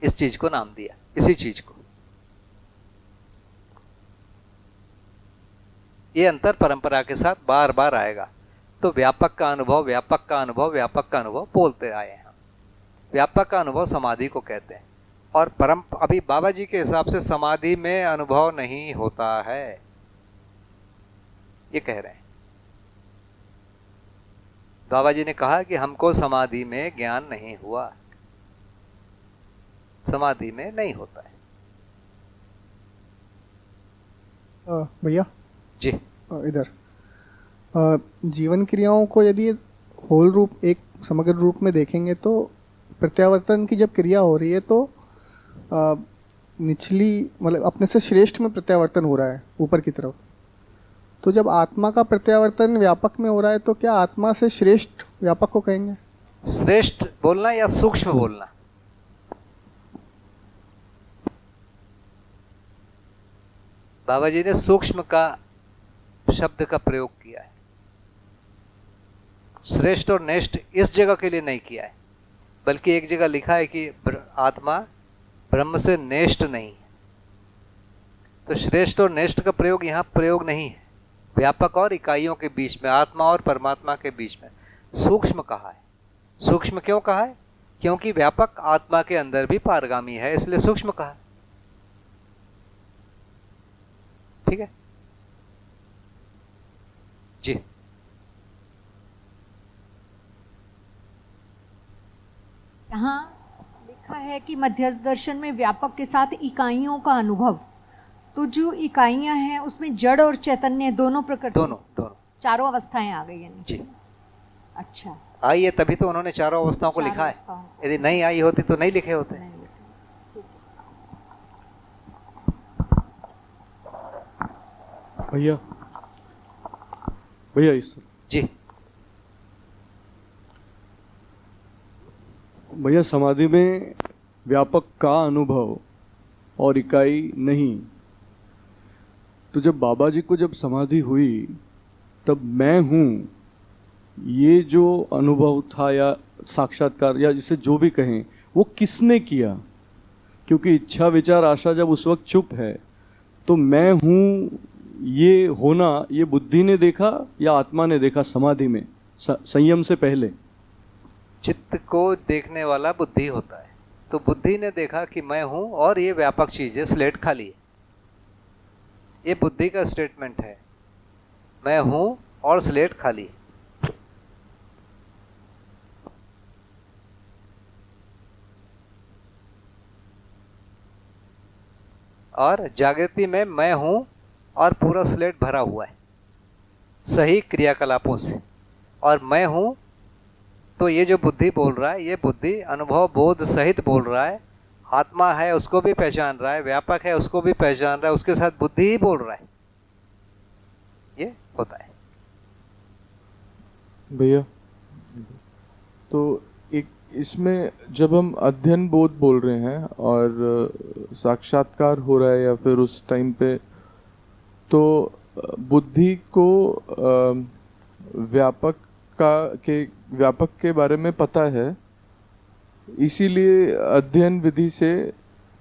इस चीज को नाम दिया, इसी चीज को। ये अंतर परंपरा के साथ बार बार आएगा। तो व्यापक का अनुभव, व्यापक का अनुभव, व्यापक का अनुभव बोलते आए हैं। व्यापक का अनुभव समाधि को कहते हैं। और अभी बाबा जी के हिसाब से समाधि में अनुभव नहीं होता है, ये कह रहे हैं। बाबा जी ने कहा कि हमको समाधि में ज्ञान नहीं हुआ, समाधि में नहीं होता है। भैया जी, इधर जीवन क्रियाओं को यदि होल रूप, एक समग्र रूप में देखेंगे तो प्रत्यावर्तन की जब क्रिया हो रही है तो निचली मतलब अपने से श्रेष्ठ में प्रत्यावर्तन हो रहा है ऊपर की तरफ। तो जब आत्मा का प्रत्यावर्तन व्यापक में हो रहा है तो क्या आत्मा से श्रेष्ठ व्यापक को कहेंगे? श्रेष्ठ बोलना या सूक्ष्म बोलना? बाबा जी ने सूक्ष्म का शब्द का प्रयोग किया है, श्रेष्ठ और नेष्ठ इस जगह के लिए नहीं किया है, बल्कि एक जगह लिखा है कि आत्मा ब्रह्म से नेष्ठ नहीं है। तो श्रेष्ठ और नेष्ठ का प्रयोग यहाँ प्रयोग नहीं है, व्यापक और इकाइयों के बीच में, आत्मा और परमात्मा के बीच में सूक्ष्म कहा है। सूक्ष्म क्यों कहा है? क्योंकि व्यापक आत्मा के अंदर भी पारगामी है, इसलिए सूक्ष्म कहा। ठीक है जी। यहाँ लिखा है कि मध्यस्थ दर्शन में व्यापक के साथ इकाइयों का अनुभव, तो जो इकाइयां हैं उसमें जड़ और चैतन्य दोनों प्रकृति, दोनों चारों अवस्थाएं आ गई यानी जी। अच्छा, आई है तभी तो उन्होंने चारों अवस्थाओं को लिखा है, यदि नहीं आई होती तो नहीं लिखे होते। भैया भैया इस जी। भैया समाधि में व्यापक का अनुभव और इकाई नहीं, तो जब बाबा जी को जब समाधि हुई तब मैं हूँ ये जो अनुभव था या साक्षात्कार या जिसे जो भी कहें, वो किसने किया? क्योंकि इच्छा विचार आशा जब उस वक्त चुप है, तो मैं हूँ ये होना, ये बुद्धि ने देखा या आत्मा ने देखा समाधि में, संयम से पहले? चित्त को देखने वाला बुद्धि होता है, तो बुद्धि ने देखा कि मैं हूं और ये व्यापक चीज है, स्लेट खाली है। ये बुद्धि का स्टेटमेंट है, मैं हूं और स्लेट खाली है। और जागृति में मैं हूं और पूरा स्लेट भरा हुआ है सही क्रियाकलापों से, और मैं हूं तो ये जो बुद्धि बोल रहा है, ये बुद्धि अनुभव बोध सहित बोल रहा है। आत्मा है उसको भी पहचान रहा है, व्यापक है उसको भी पहचान रहा है, उसके साथ बुद्धि ही बोल रहा है। ये होता है भैया। तो एक इसमें जब हम अध्ययन बोध बोल रहे हैं और साक्षात्कार हो रहा है या फिर उस टाइम पे, तो बुद्धि को व्यापक के बारे में पता है, इसीलिए अध्ययन विधि से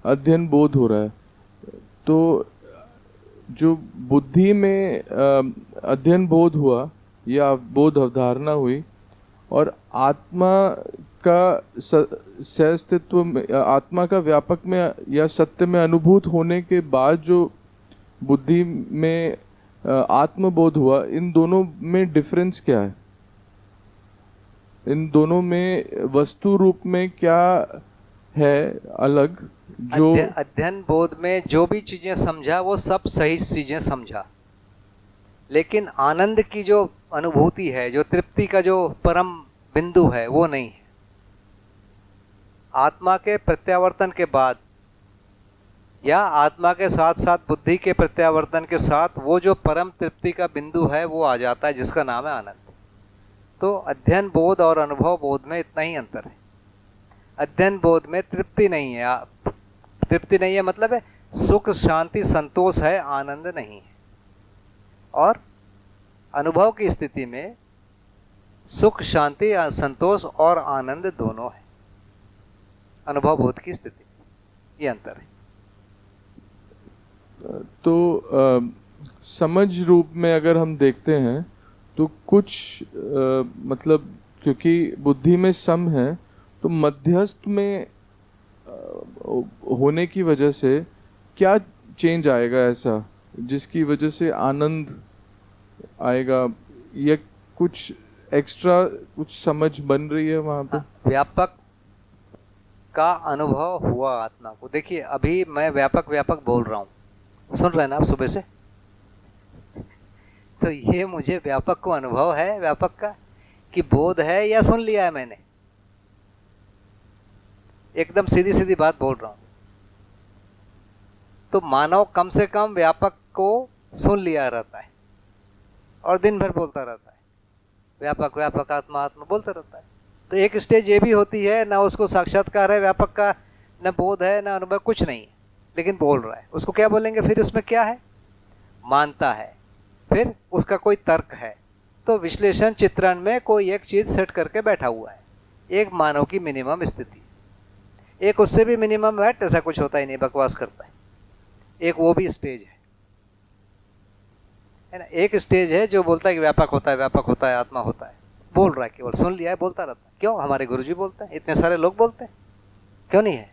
अध्ययन बोध हो रहा है। तो जो बुद्धि में अध्ययन बोध हुआ या बोध अवधारणा हुई, और आत्मा का सहअस्तित्व में, आत्मा का व्यापक में या सत्य में अनुभूत होने के बाद जो बुद्धि में आत्मबोध हुआ, इन दोनों में डिफरेंस क्या है? इन दोनों में वस्तु रूप में क्या है अलग? जो अध्ययन बोध में जो भी चीजें समझा वो सब सही चीजें समझा, लेकिन आनंद की जो अनुभूति है, जो तृप्ति का जो परम बिंदु है, वो नहीं है। आत्मा के प्रत्यावर्तन के बाद या आत्मा के साथ साथ बुद्धि के प्रत्यावर्तन के साथ वो जो परम तृप्ति का बिंदु है वो आ जाता है, जिसका नाम है आनंद। तो अध्ययन बोध और अनुभव बोध में इतना ही अंतर है। अध्ययन बोध में तृप्ति नहीं है, तृप्ति नहीं है मतलब है सुख शांति संतोष है, आनंद नहीं है। और अनुभव की स्थिति में सुख शांति संतोष और आनंद दोनों है, अनुभव बोध की स्थिति, ये अंतर है। तो समझ रूप में अगर हम देखते हैं तो कुछ मतलब क्योंकि बुद्धि में सम है, तो मध्यस्थ में होने की वजह से क्या चेंज आएगा ऐसा जिसकी वजह से आनंद आएगा, या कुछ एक्स्ट्रा कुछ समझ बन रही है वहाँ पे? व्यापक का अनुभव हुआ आत्मा को। देखिए अभी मैं व्यापक व्यापक बोल रहा हूँ, सुन रहे हैं ना आप सुबह से? तो ये मुझे व्यापक को अनुभव है, व्यापक का कि बोध है या सुन लिया है मैंने? एकदम सीधी सीधी बात बोल रहा हूं। तो मानव कम से कम व्यापक को सुन लिया रहता है और दिन भर बोलता रहता है, व्यापक व्यापक आत्मा आत्मा बोलता रहता है। तो एक स्टेज ये भी होती है, ना उसको साक्षात्कार है व्यापक का, न बोध है, न अनुभव, कुछ नहीं है, लेकिन बोल रहा है। उसको क्या बोलेंगे फिर? उसमें क्या है? मानता है, फिर उसका कोई तर्क है। तो विश्लेषण चित्रण में कोई एक चीज सेट करके बैठा हुआ है, एक मानव की मिनिमम स्थिति, एक उससे भी मिनिमम है, ऐसा कुछ होता ही नहीं, बकवास करता है। एक वो भी स्टेज है ना। एक स्टेज है जो बोलता है कि व्यापक होता है, व्यापक होता है, आत्मा होता है, बोल रहा है, केवल सुन लिया है, बोलता रहता है। क्यों? हमारे गुरुजी बोलते हैं, इतने सारे लोग बोलते हैं, क्यों नहीं है?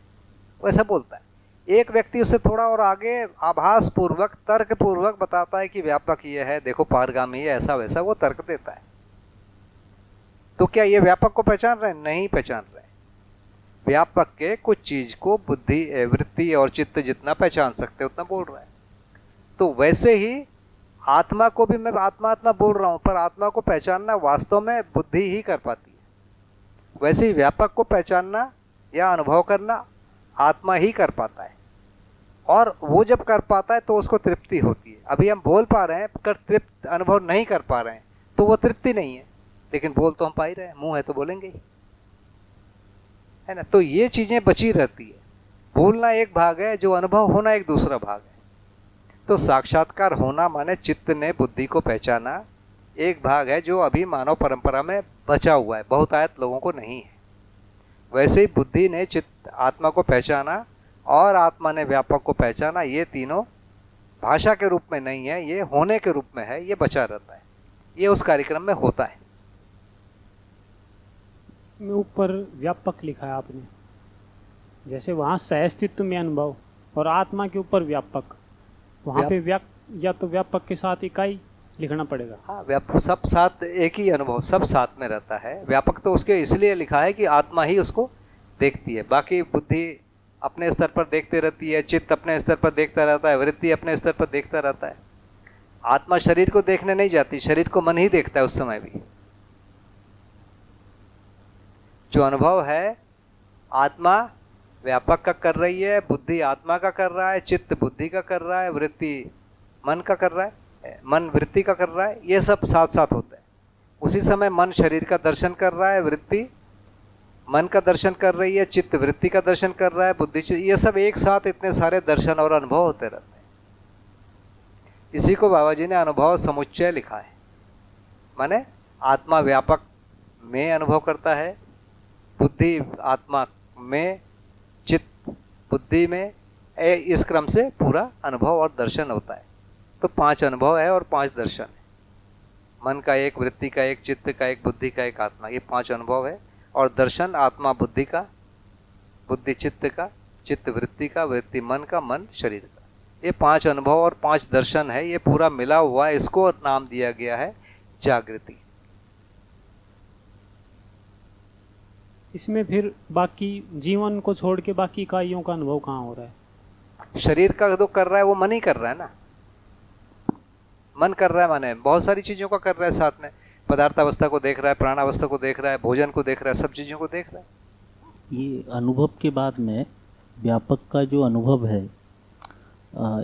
वैसा बोलता है। एक व्यक्ति उससे थोड़ा और आगे आभास पूर्वक, तर्क पूर्वक बताता है कि व्यापक ये है, देखो पारगामी है, ऐसा वैसा, वो तर्क देता है। तो क्या ये व्यापक को पहचान रहे? नहीं पहचान रहे। व्यापक के कुछ चीज को बुद्धि, वृत्ति और चित्त जितना पहचान सकते उतना बोल रहा है। तो वैसे ही आत्मा को भी मैं आत्मा आत्मा बोल रहा हूं, पर आत्मा को पहचानना वास्तव में बुद्धि ही कर पाती है। वैसे ही व्यापक को पहचानना या अनुभव करना आत्मा ही कर पाता है, और वो जब कर पाता है तो उसको तृप्ति होती है। अभी हम बोल पा रहे हैं, कर तृप्त अनुभव नहीं कर पा रहे हैं, तो वो तृप्ति नहीं है, लेकिन बोल तो हम पा ही रहे हैं, मुंह है तो बोलेंगे ही, है ना। तो ये चीजें बची रहती है। बोलना एक भाग है, जो अनुभव होना एक दूसरा भाग है। तो साक्षात्कार होना माने चित्त ने बुद्धि को पहचाना, एक भाग है जो अभी मानव परंपरा में बचा हुआ है, बहुतायत लोगों को नहीं है। वैसे ही बुद्धि ने चित्त आत्मा को पहचाना और आत्मा ने व्यापक को पहचाना। ये तीनों भाषा के रूप में नहीं है, ये होने के रूप में है, ये बचा रहता है, ये उस कार्यक्रम में होता है। इसमें ऊपर व्यापक लिखा है आपने, जैसे वहाँ सहअस्तित्व में अनुभव और आत्मा के ऊपर व्यापक, वहाँ पे या तो व्यापक के साथ इकाई लिखना पड़ेगा। हाँ, व्यापक सब साथ, एक ही अनुभव सब साथ में रहता है। व्यापक तो उसके इसलिए लिखा है कि आत्मा ही उसको देखती है, बाकी बुद्धि अपने स्तर पर देखते रहती है, चित्त अपने स्तर पर देखता रहता है, वृत्ति अपने स्तर पर देखता रहता है। आत्मा शरीर को देखने नहीं जाती, शरीर को मन ही देखता है उस समय भी। जो अनुभव है आत्मा व्यापक का कर रही है, बुद्धि आत्मा का कर रहा है, चित्त बुद्धि का कर रहा है, वृत्ति मन का कर रहा है, मन वृत्ति का कर रहा है, ये सब साथ साथ होता है। उसी समय मन शरीर का दर्शन कर रहा है, वृत्ति मन का दर्शन कर रही है, चित्त वृत्ति का दर्शन कर रहा है, बुद्धि, ये सब एक साथ इतने सारे दर्शन और अनुभव होते रहते हैं। इसी को बाबा जी ने अनुभव समुच्चय लिखा है, माने आत्मा व्यापक में अनुभव करता है, बुद्धि आत्मा में, चित्त बुद्धि में, इस क्रम से पूरा अनुभव और दर्शन होता है। तो 5 अनुभव है और 5 दर्शन है। मन का एक, वृत्ति का एक, चित्त का एक, बुद्धि का एक, आत्मा, ये 5 अनुभव है। और दर्शन आत्मा बुद्धि का, बुद्धि चित्त का, चित्त वृत्ति का, वृत्ति मन का, मन शरीर का, ये 5 अनुभव और 5 दर्शन है। ये पूरा मिला हुआ है, इसको नाम दिया गया है जागृति। इसमें फिर बाकी जीवन को छोड़ के बाकी इकाइयों का अनुभव कहाँ हो रहा है? शरीर का जो कर रहा है वो मन ही कर रहा है ना, मन कर रहा है, माने बहुत सारी चीजों का कर रहा है साथ में, पदार्थ अवस्था को देख रहा है, प्राण अवस्था को देख रहा है, भोजन को देख रहा है, सब चीजों को देख रहा है। ये अनुभव के बाद में व्यापक का जो अनुभव है,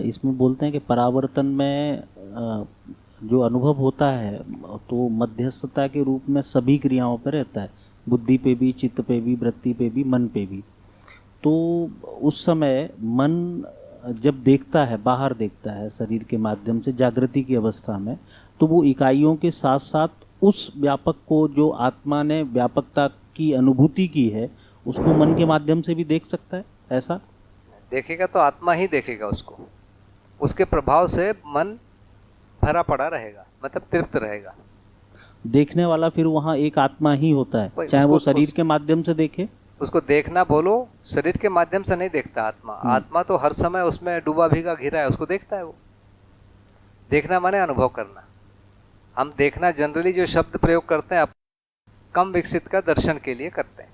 इसमें बोलते हैं कि परावर्तन में जो अनुभव होता है तो मध्यस्थता के रूप में सभी क्रियाओं पर रहता है, बुद्धि पे भी, चित्त पे भी, वृत्ति पे भी, मन पे भी। तो उस समय मन जब देखता है, बाहर देखता है शरीर के माध्यम से जागृति की अवस्था में, तो वो इकाइयों के साथ साथ उस व्यापक को, जो आत्मा ने व्यापकता की अनुभूति की है, उसको मन के माध्यम से भी देख सकता है। ऐसा देखेगा तो आत्मा ही देखेगा उसको, उसके प्रभाव से मन भरा पड़ा रहेगा, मतलब तृप्त रहेगा। देखने वाला फिर वहाँ एक आत्मा ही होता है, चाहे वो शरीर के माध्यम से देखे। उसको देखना बोलो, शरीर के माध्यम से नहीं देखता आत्मा। आत्मा तो हर समय उसमें डूबा भीगा घिरा है, उसको देखता है वो। देखना माने अनुभव करना। हम देखना जनरली जो शब्द प्रयोग करते हैं कम विकसित का दर्शन के लिए करते हैं।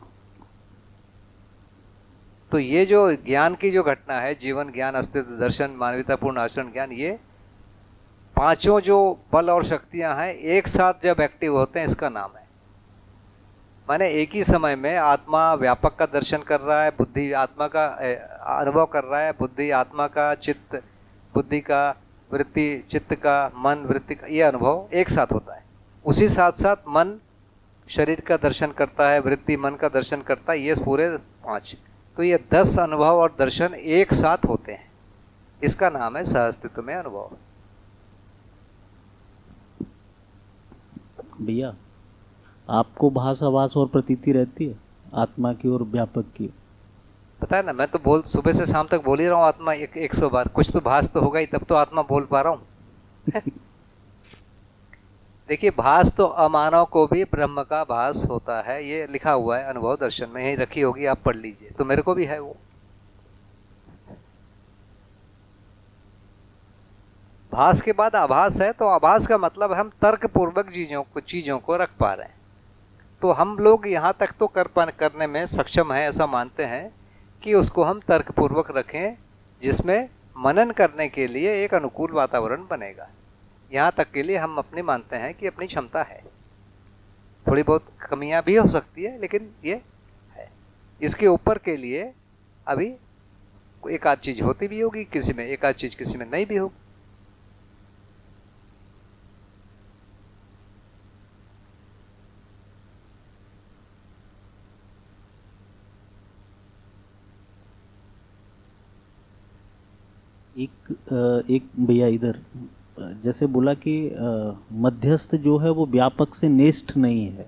तो ये जो ज्ञान की जो घटना है, जीवन ज्ञान, अस्तित्व दर्शन, मानवतापूर्ण आचरण ज्ञान, ये 5 जो बल और शक्तियां हैं एक साथ जब एक्टिव होते हैं, इसका नाम है। माने एक ही समय में आत्मा व्यापक का दर्शन कर रहा है, बुद्धि आत्मा का अनुभव कर रहा है, बुद्धि आत्मा का, चित्त बुद्धि का, वृत्ति चित्त का, मन वृत्ति का, ये अनुभव एक साथ होता है। उसी साथ साथ मन शरीर का दर्शन करता है, वृत्ति मन का दर्शन करता है, ये पूरे 5। तो ये 10 अनुभव और दर्शन एक साथ होते हैं, इसका नाम है सहअस्तित्व में अनुभव। भैया, आपको भास आभास और प्रतीति रहती है आत्मा की और व्यापक की? पता है ना, मैं तो बोल सुबह से शाम तक बोल ही रहा हूँ आत्मा 100 बार। कुछ तो भास तो होगा ही, तब तो आत्मा बोल पा रहा हूँ। देखिए, भास तो अमानव को भी ब्रह्म का भास होता है, ये लिखा हुआ है अनुभव दर्शन में, यही रखी होगी, आप पढ़ लीजिए। तो मेरे को भी है वो। भास के बाद आभास है, तो आभास का मतलब हम तर्क पूर्वक चीजों को रख पा रहे हैं। तो हम लोग यहाँ तक तो करने में सक्षम हैं, ऐसा मानते हैं कि उसको हम तर्क पूर्वक रखें, जिसमें मनन करने के लिए एक अनुकूल वातावरण बनेगा। यहाँ तक के लिए हम अपनी मानते हैं कि अपनी क्षमता है। थोड़ी बहुत कमियां भी हो सकती है, लेकिन ये है। इसके ऊपर के लिए अभी एक आध चीज होती भी होगी किसी में, एक आध चीज किसी में नहीं भी होगी। एक भैया इधर जैसे बोला कि मध्यस्थ जो है वो व्यापक से नेष्ठ नहीं है।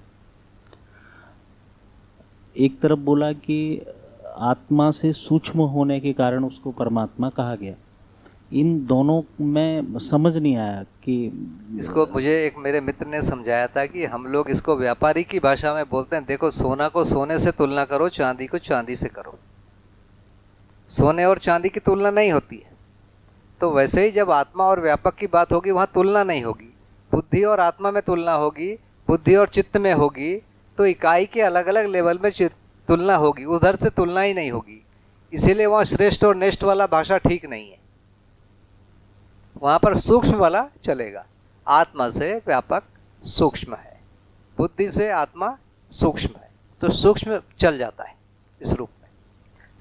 एक तरफ बोला कि आत्मा से सूक्ष्म होने के कारण उसको परमात्मा कहा गया। इन दोनों में समझ नहीं आया कि इसको मुझे एक मेरे मित्र ने समझाया था कि हम लोग इसको व्यापारी की भाषा में बोलते हैं, देखो सोना को सोने से तुलना करो, चांदी को चांदी से करो। सोने और चांदी की तुलना नहीं होती है। तो वैसे ही जब आत्मा और व्यापक की बात होगी, वहाँ तुलना नहीं होगी। बुद्धि और आत्मा में तुलना होगी, बुद्धि और चित्त में होगी, तो इकाई के अलग अलग लेवल में तुलना होगी, उधर से तुलना ही नहीं होगी। इसीलिए वहाँ श्रेष्ठ और नेष्ठ वाला भाषा ठीक नहीं है, वहाँ पर सूक्ष्म वाला चलेगा। आत्मा से व्यापक सूक्ष्म है, बुद्धि से आत्मा सूक्ष्म है, तो सूक्ष्म चल जाता है इस रूप में।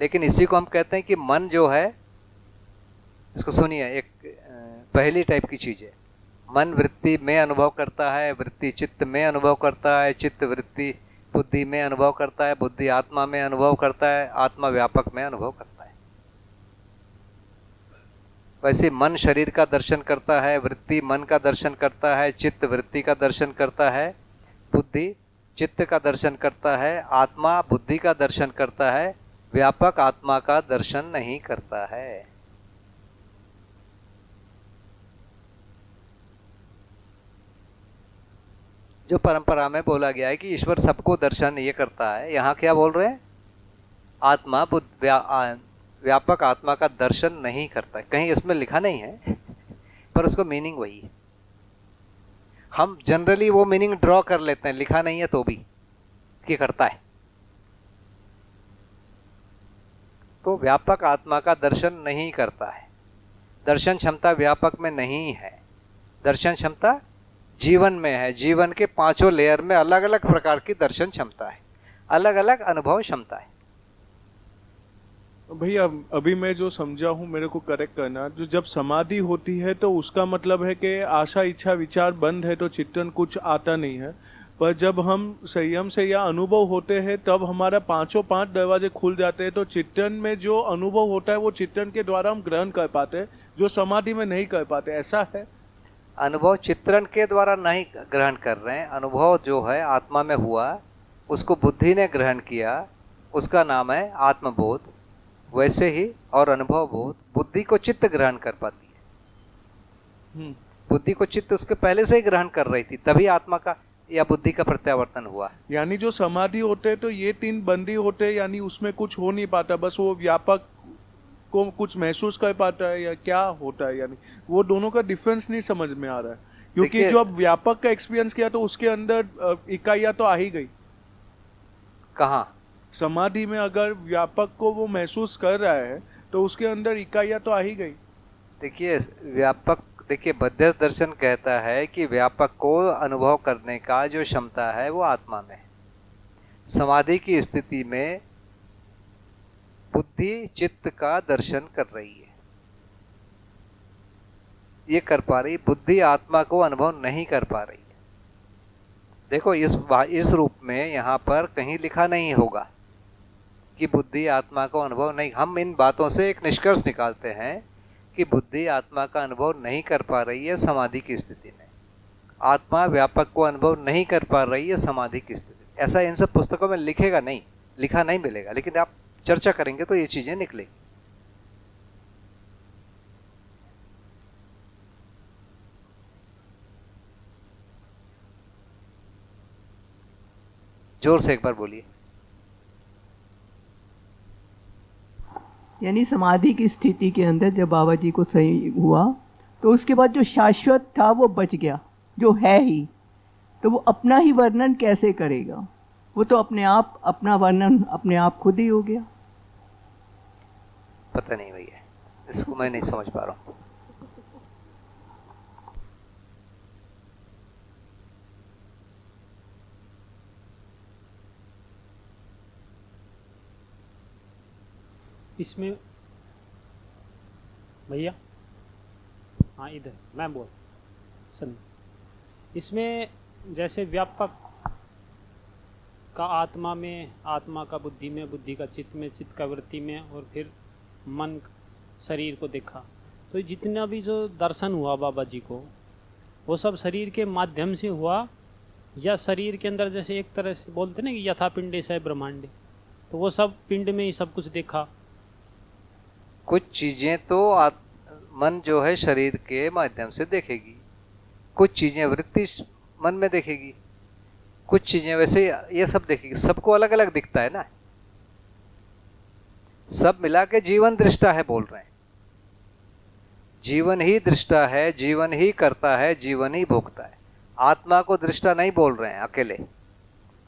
लेकिन इसी को हम कहते हैं कि मन जो है, इसको सुनिए, एक पहली टाइप की चीज़ है। मन वृत्ति में अनुभव करता है, वृत्ति चित्त में अनुभव करता है, चित्त वृत्ति बुद्धि में अनुभव करता है, बुद्धि आत्मा में अनुभव करता है, आत्मा व्यापक में अनुभव करता है। वैसे मन शरीर का दर्शन करता है, वृत्ति मन का दर्शन करता है, चित्त वृत्ति का दर्शन करता है, बुद्धि चित्त का दर्शन करता है, आत्मा बुद्धि का दर्शन करता है, व्यापक आत्मा का दर्शन नहीं करता है। जो परंपरा में बोला गया है कि ईश्वर सबको दर्शन ये करता है, यहाँ क्या बोल रहे हैं? आत्मा व्यापक आत्मा का दर्शन नहीं करता। कहीं इसमें लिखा नहीं है, पर उसको मीनिंग वही है। हम जनरली वो मीनिंग ड्रॉ कर लेते हैं, लिखा नहीं है तो भी कि करता है। तो व्यापक आत्मा का दर्शन नहीं करता है। दर्शन क्षमता व्यापक में नहीं है, दर्शन क्षमता जीवन में है। जीवन के 5 लेयर में अलग अलग प्रकार की दर्शन क्षमता है, अलग अलग अनुभव क्षमता है। भैया अभी मैं जो समझा हूँ, मेरे को करेक्ट करना। जो जब समाधि होती है तो उसका मतलब है कि आशा इच्छा विचार बंद है, तो चिंतन कुछ आता नहीं है। पर जब हम संयम से या अनुभव होते हैं, तब हमारा 5 दरवाजे खुल जाते हैं। तो चिंतन में जो अनुभव होता है वो चिंतन के द्वारा हम ग्रहण कर पाते हैं, जो समाधि में नहीं कर पाते। ऐसा है? अनुभव चित्रण के द्वारा नहीं ग्रहण कर रहे हैं। अनुभव जो है आत्मा में हुआ, उसको बुद्धि ने ग्रहण किया, उसका नाम है आत्मबोध। वैसे ही और अनुभव बोध बुद्धि को चित्त ग्रहण कर पाती है। बुद्धि को चित्त उसके पहले से ही ग्रहण कर रही थी, तभी आत्मा का या बुद्धि का प्रत्यावर्तन हुआ। यानी जो समाधि होते हैं तो ये 3 बंदी होते हैं, यानी उसमें कुछ हो नहीं पाता, बस वो व्यापक को कुछ महसूस कर पाता है, या क्या होता है? यानी वो दोनों का डिफरेंस नहीं समझ में आ रहा है। क्योंकि जो अब व्यापक का एक्सपीरियंस किया तो उसके अंदर इकाइयां तो आ ही गई। कहाँ? समाधि में अगर व्यापक को वो महसूस कर रहा है तो उसके अंदर इकाइयां तो आ ही गई। देखिए व्यापक, देखिए मध्यस्थ दर्शन कहता है कि व्यापक को अनुभव करने का जो क्षमता है वो आत्मा में है। समाधि की स्थिति में बुद्धि चित्त का दर्शन कर रही है, ये कर पा रही। बुद्धि आत्मा को अनुभव नहीं कर पा रही है। देखो इस रूप में यहाँ पर कहीं लिखा नहीं होगा कि बुद्धि आत्मा को अनुभव नहीं। हम इन बातों से एक निष्कर्ष निकालते हैं कि बुद्धि आत्मा का अनुभव नहीं कर पा रही है समाधि की स्थिति में, आत्मा व्यापक को अनुभव नहीं कर पा रही है समाधि की स्थिति में। ऐसा इन सब पुस्तकों में लिखा नहीं मिलेगा, लेकिन आप चर्चा करेंगे तो ये चीजें निकलेंगी। जोर से एक बार बोलिए। यानी समाधि की स्थिति के अंदर जब बाबा जी को सही हुआ तो उसके बाद जो शाश्वत था वो बच गया, जो है ही, तो वो अपना ही वर्णन कैसे करेगा? वो तो अपने आप अपना वर्णन अपने आप खुद ही हो गया। पता नहीं भैया, इसको मैं नहीं समझ पा रहा हूँ। इसमें भैया, हाँ इधर मैं बोल सुन। इसमें जैसे व्यापक का आत्मा में, आत्मा का बुद्धि में, बुद्धि का चित्त में, चित्त का वृत्ति में, और फिर मन शरीर को देखा, तो जितना भी जो दर्शन हुआ बाबा जी को, वो सब शरीर के माध्यम से हुआ, या शरीर के अंदर जैसे एक तरह से बोलते ना कि यथा पिंडे से ब्रह्मांडे, तो वो सब पिंड में ही सब कुछ देखा। कुछ चीजें तो मन जो है शरीर के माध्यम से देखेगी, कुछ चीजें वृत्ति मन में देखेगी, कुछ चीजें वैसे ये सब देखेगी। सबको अलग अलग दिखता है ना, सब मिला के जीवन दृष्टा है बोल रहे हैं। जीवन ही दृष्टा है, जीवन ही करता है, जीवन ही भोगता है। आत्मा को दृष्टा नहीं बोल रहे हैं अकेले।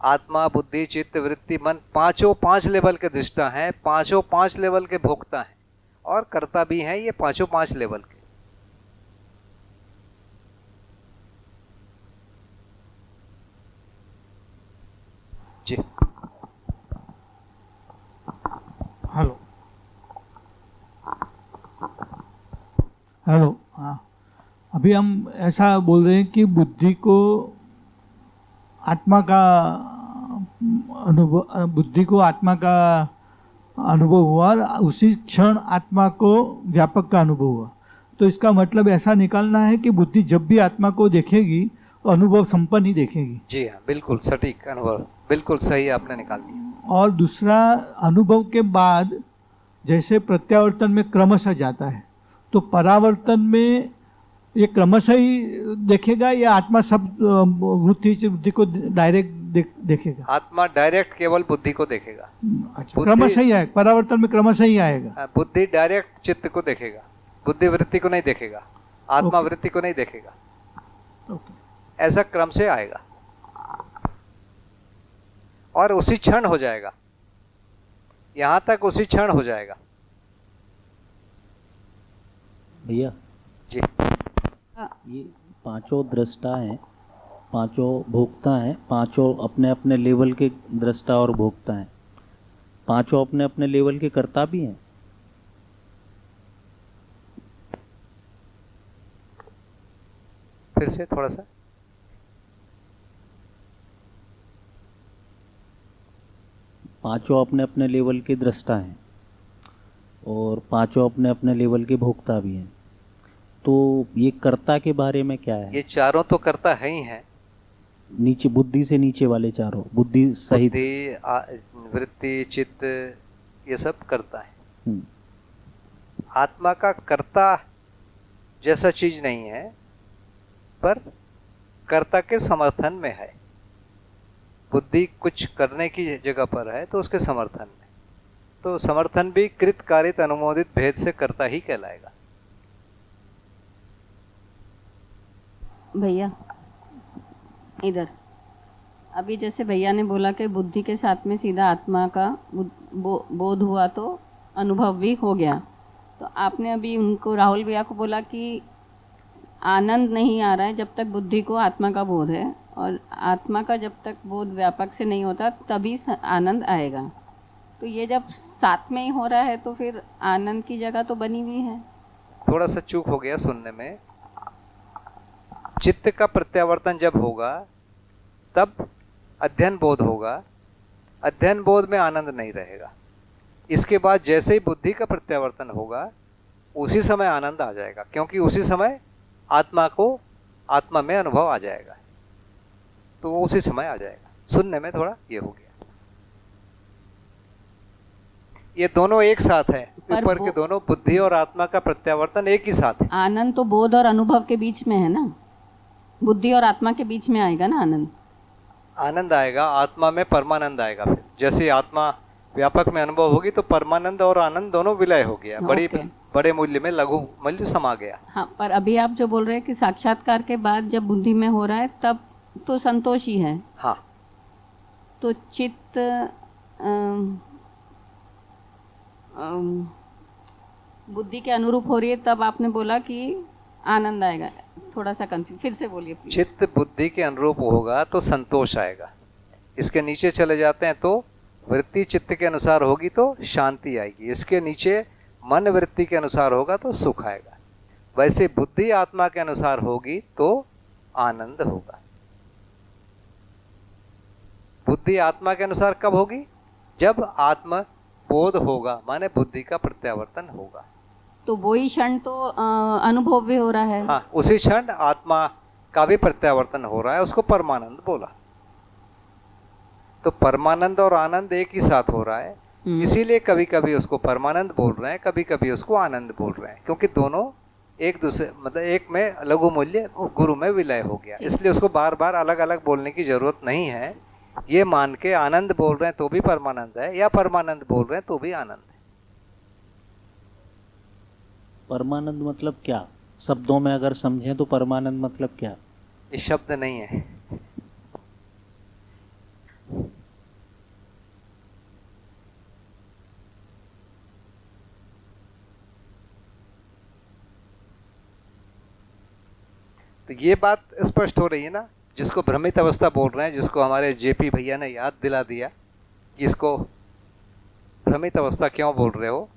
आत्मा, बुद्धि, चित्त, वृत्ति, मन, पांचों 5 लेवल के दृष्टा हैं, पांचों 5 लेवल के भोक्ता हैं, और कर्ता भी हैं। ये पांचों 5 लेवल के। जी हेलो हेलो, हाँ, अभी हम ऐसा बोल रहे हैं कि बुद्धि को आत्मा का अनुभव, बुद्धि को आत्मा का अनुभव हुआ और उसी क्षण आत्मा को व्यापक का अनुभव हुआ। तो इसका मतलब ऐसा निकालना है कि बुद्धि जब भी आत्मा को देखेगी तो अनुभव संपन्न ही देखेगी। जी हाँ, बिल्कुल सटीक अनुभव, बिल्कुल सही आपने निकाल दिया। और दूसरा, अनुभव के बाद जैसे प्रत्यावर्तन में क्रमशः जाता है, तो परावर्तन में ये क्रमशः ही देखेगा या आत्मा सब बुद्धि को डायरेक्ट देखेगा? आत्मा डायरेक्ट केवल बुद्धि को देखेगा। अच्छा, क्रमशः ही आएगा, परावर्तन में क्रमशः ही आएगा। बुद्धि डायरेक्ट चित्त को देखेगा, बुद्धि वृत्ति को नहीं देखेगा, आत्मा वृत्ति को नहीं देखेगा। ऐसा क्रम से आएगा और उसी क्षण हो जाएगा, यहां तक उसी क्षण हो जाएगा। भैया जी, ये पांचों दृष्टा हैं, पांचों भोक्ता हैं, पांचों अपने अपने लेवल के दृष्टा और भोक्ता हैं, पांचों अपने अपने लेवल के कर्ता भी हैं। फिर से थोड़ा सा। पांचों अपने अपने लेवल के दृष्टा हैं और पांचों अपने अपने लेवल के भोक्ता भी हैं। तो ये कर्ता के बारे में क्या है? ये चारों तो कर्ता है ही हैं। नीचे बुद्धि से नीचे वाले चारों, बुद्धि सहित, बुद्धि, वृत्ति, चित्त, ये सब कर्ता है। आत्मा का कर्ता जैसा चीज नहीं है, पर कर्ता के समर्थन में है। बुद्धि कुछ करने की जगह पर है तो उसके समर्थन में, तो समर्थन भी कृत कारित अनुमोदित भेद से कर्ता ही कहलाएगा। भैया इधर, अभी जैसे भैया ने बोला कि बुद्धि के साथ में सीधा आत्मा का बोध हुआ तो अनुभव भी हो गया, तो आपने अभी उनको, राहुल भैया को बोला कि आनंद नहीं आ रहा है जब तक बुद्धि को आत्मा का बोध है, और आत्मा का जब तक बोध व्यापक से नहीं होता तभी आनंद आएगा। तो ये जब साथ में ही हो रहा है तो फिर आनंद की जगह तो बनी हुई है। थोड़ा सा चूक हो गया सुनने में। चित्त का प्रत्यावर्तन जब होगा तब अध्ययन बोध होगा। अध्ययन बोध में आनंद नहीं रहेगा। इसके बाद जैसे ही बुद्धि का प्रत्यावर्तन होगा उसी समय आनंद आ जाएगा, क्योंकि उसी समय आत्मा को आत्मा में अनुभव आ जाएगा, तो वो उसी समय आ जाएगा। सुनने में थोड़ा ये हो गया। ये दोनों एक साथ है, ऊपर के दोनों, बुद्धि और आत्मा का प्रत्यावर्तन एक ही साथ है। आनंद तो बोध और अनुभव के बीच में है ना, बुद्धि और आत्मा के बीच में आएगा ना आनंद। आनंद आएगा, आत्मा में परमानंद आएगा। फिर जैसे आत्मा व्यापक में अनुभव होगी तो परमानंद और आनंद दोनों विलय हो गया, बड़े मूल्य में लघु मूल्य समा गया। हाँ, पर अभी आप जो बोल रहे हैं कि साक्षात्कार के बाद जब बुद्धि में हो रहा है तब तो संतोष ही है। हाँ, तो चित्त बुद्धि के अनुरूप हो रही है, तब आपने बोला कि आनंद आएगा। थोड़ा सा कंफ्यूज, फिर से बोलिए प्लीज। चित्त बुद्धि के अनुरूप होगा तो संतोष आएगा। इसके नीचे चले जाते हैं तो वृत्ति चित्त के अनुसार होगी तो शांति आएगी। इसके नीचे मन वृत्ति के अनुसार होगा तो सुख आएगा। वैसे बुद्धि आत्मा के अनुसार होगी तो आनंद होगा। बुद्धि आत्मा के अनुसार कब होगी? जब आत्म बोध होगा, माने बुद्धि का प्रत्यावर्तन होगा। तो वही क्षण तो अनुभव भी हो रहा है। हाँ, उसी क्षण आत्मा का भी प्रत्यावर्तन हो रहा है, उसको परमानंद बोला। तो परमानंद और आनंद एक ही साथ हो रहा है, इसीलिए कभी कभी उसको परमानंद बोल रहे हैं, कभी कभी उसको आनंद बोल रहे हैं, क्योंकि दोनों एक दूसरे, मतलब एक में लघु मूल्य गुरु में विलय हो गया, इसलिए उसको बार बार अलग अलग बोलने की जरूरत नहीं है। ये मान के आनंद बोल रहे हैं तो भी परमानंद है, या परमानंद बोल रहे हैं तो भी आनंद है। परमानंद मतलब क्या? शब्दों में अगर समझें तो परमानंद मतलब क्या? ये शब्द नहीं है। तो ये बात स्पष्ट हो रही है ना, जिसको भ्रमित अवस्था बोल रहे हैं, जिसको हमारे जेपी भैया ने याद दिला दिया कि इसको भ्रमित अवस्था क्यों बोल रहे हो।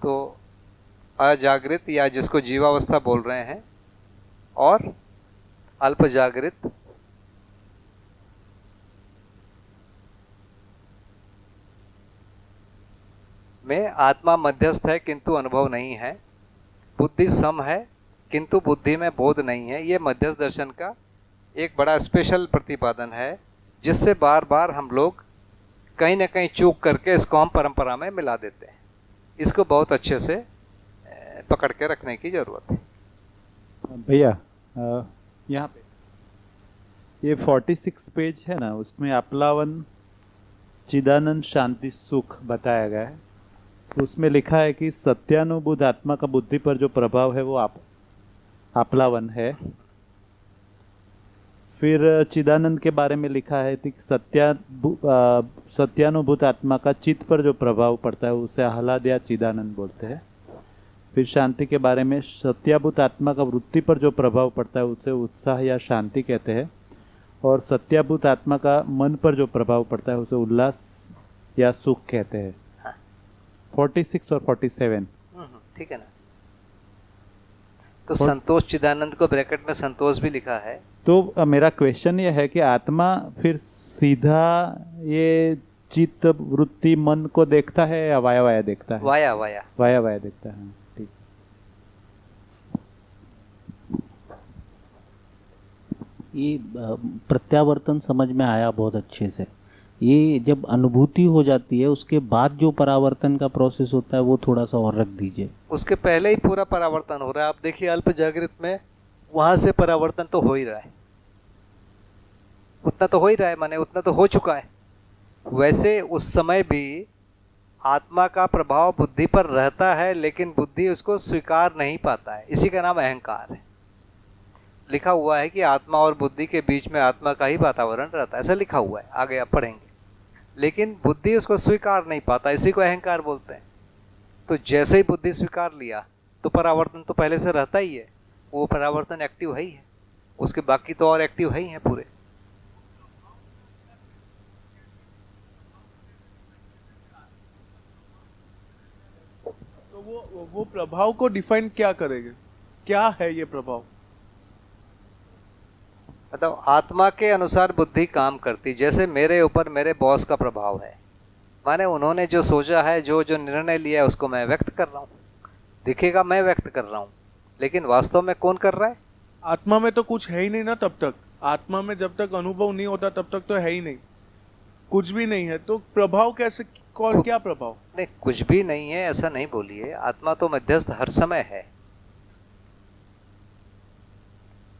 तो अजागृत या जिसको जीवावस्था बोल रहे हैं, और अल्प जागृत में आत्मा मध्यस्थ है किंतु अनुभव नहीं है, बुद्धि सम है किंतु बुद्धि में बोध नहीं है। ये मध्यस्थ दर्शन का एक बड़ा स्पेशल प्रतिपादन है, जिससे बार बार हम लोग कहीं ना कहीं चूक करके इसको हम परंपरा में मिला देते हैं। इसको बहुत अच्छे से पकड़ के रखने की जरूरत है। भैया यहाँ पे ये 46 पेज है ना, उसमें अपलावन चिदानंद शांति सुख बताया गया है। तो उसमें लिखा है कि सत्यानुभूत आत्मा का बुद्धि पर जो प्रभाव है वो अपलावन है। फिर चिदानंद के बारे में लिखा है कि सत्यानुभूत आत्मा का चित्त पर जो प्रभाव पड़ता है उसे आह्लाद या चिदानंद बोलते हैं। फिर शांति के बारे में सत्याभूत आत्मा का वृत्ति पर जो प्रभाव पड़ता है उसे उत्साह या शांति कहते हैं, और सत्याभूत आत्मा का मन पर जो प्रभाव पड़ता है उसे उल्लास या सुख कहते हैं। 46 और 47 ठीक है ना। तो संतोष चिदानंद को ब्रैकेट में संतोष भी लिखा है। तो मेरा क्वेश्चन ये है कि आत्मा फिर सीधा ये चित्त वृत्ति मन को देखता है या वाया वाया देखता है? वाया वाया वाया वाया देखता है। ठीक। ये प्रत्यावर्तन समझ में आया बहुत अच्छे से। ये जब अनुभूति हो जाती है उसके बाद जो परावर्तन का प्रोसेस होता है वो थोड़ा सा और रख दीजिए। उसके पहले ही पूरा परावर्तन हो रहा है। आप देखिए अल्प जागृत में वहां से परावर्तन तो हो ही रहा है, उतना तो हो ही रहा है, माने उतना तो हो चुका है। वैसे उस समय भी आत्मा का प्रभाव बुद्धि पर रहता है, लेकिन बुद्धि उसको स्वीकार नहीं पाता है। इसी का नाम अहंकार है। लिखा हुआ है कि आत्मा और बुद्धि के बीच में आत्मा का ही वातावरण रहता है, ऐसा लिखा हुआ है, आगे आप पढ़ेंगे। लेकिन बुद्धि उसको स्वीकार नहीं पाता, इसी को अहंकार बोलते हैं। तो जैसे ही बुद्धि स्वीकार लिया तो परावर्तन तो पहले से रहता ही है, वो परावर्तन एक्टिव है ही है, उसके बाकी तो और एक्टिव है ही है पूरे। तो वो प्रभाव को डिफाइन क्या करेंगे? क्या है ये प्रभाव? मतलब आत्मा के अनुसार बुद्धि काम करती, जैसे मेरे ऊपर मेरे बॉस का प्रभाव है, माने उन्होंने जो सोचा है, जो जो निर्णय लिया है, उसको मैं व्यक्त कर रहा हूँ। दिखेगा मैं व्यक्त कर रहा हूँ, लेकिन वास्तव में कौन कर रहा है? आत्मा में तो कुछ है ही नहीं ना तब तक। आत्मा में जब तक अनुभव नहीं होता तब तक तो है ही नहीं, कुछ भी नहीं है, तो प्रभाव कैसे, कौन, क्या प्रभाव? नहीं, कुछ भी नहीं है ऐसा नहीं बोलिए, आत्मा तो मध्यस्थ हर समय है।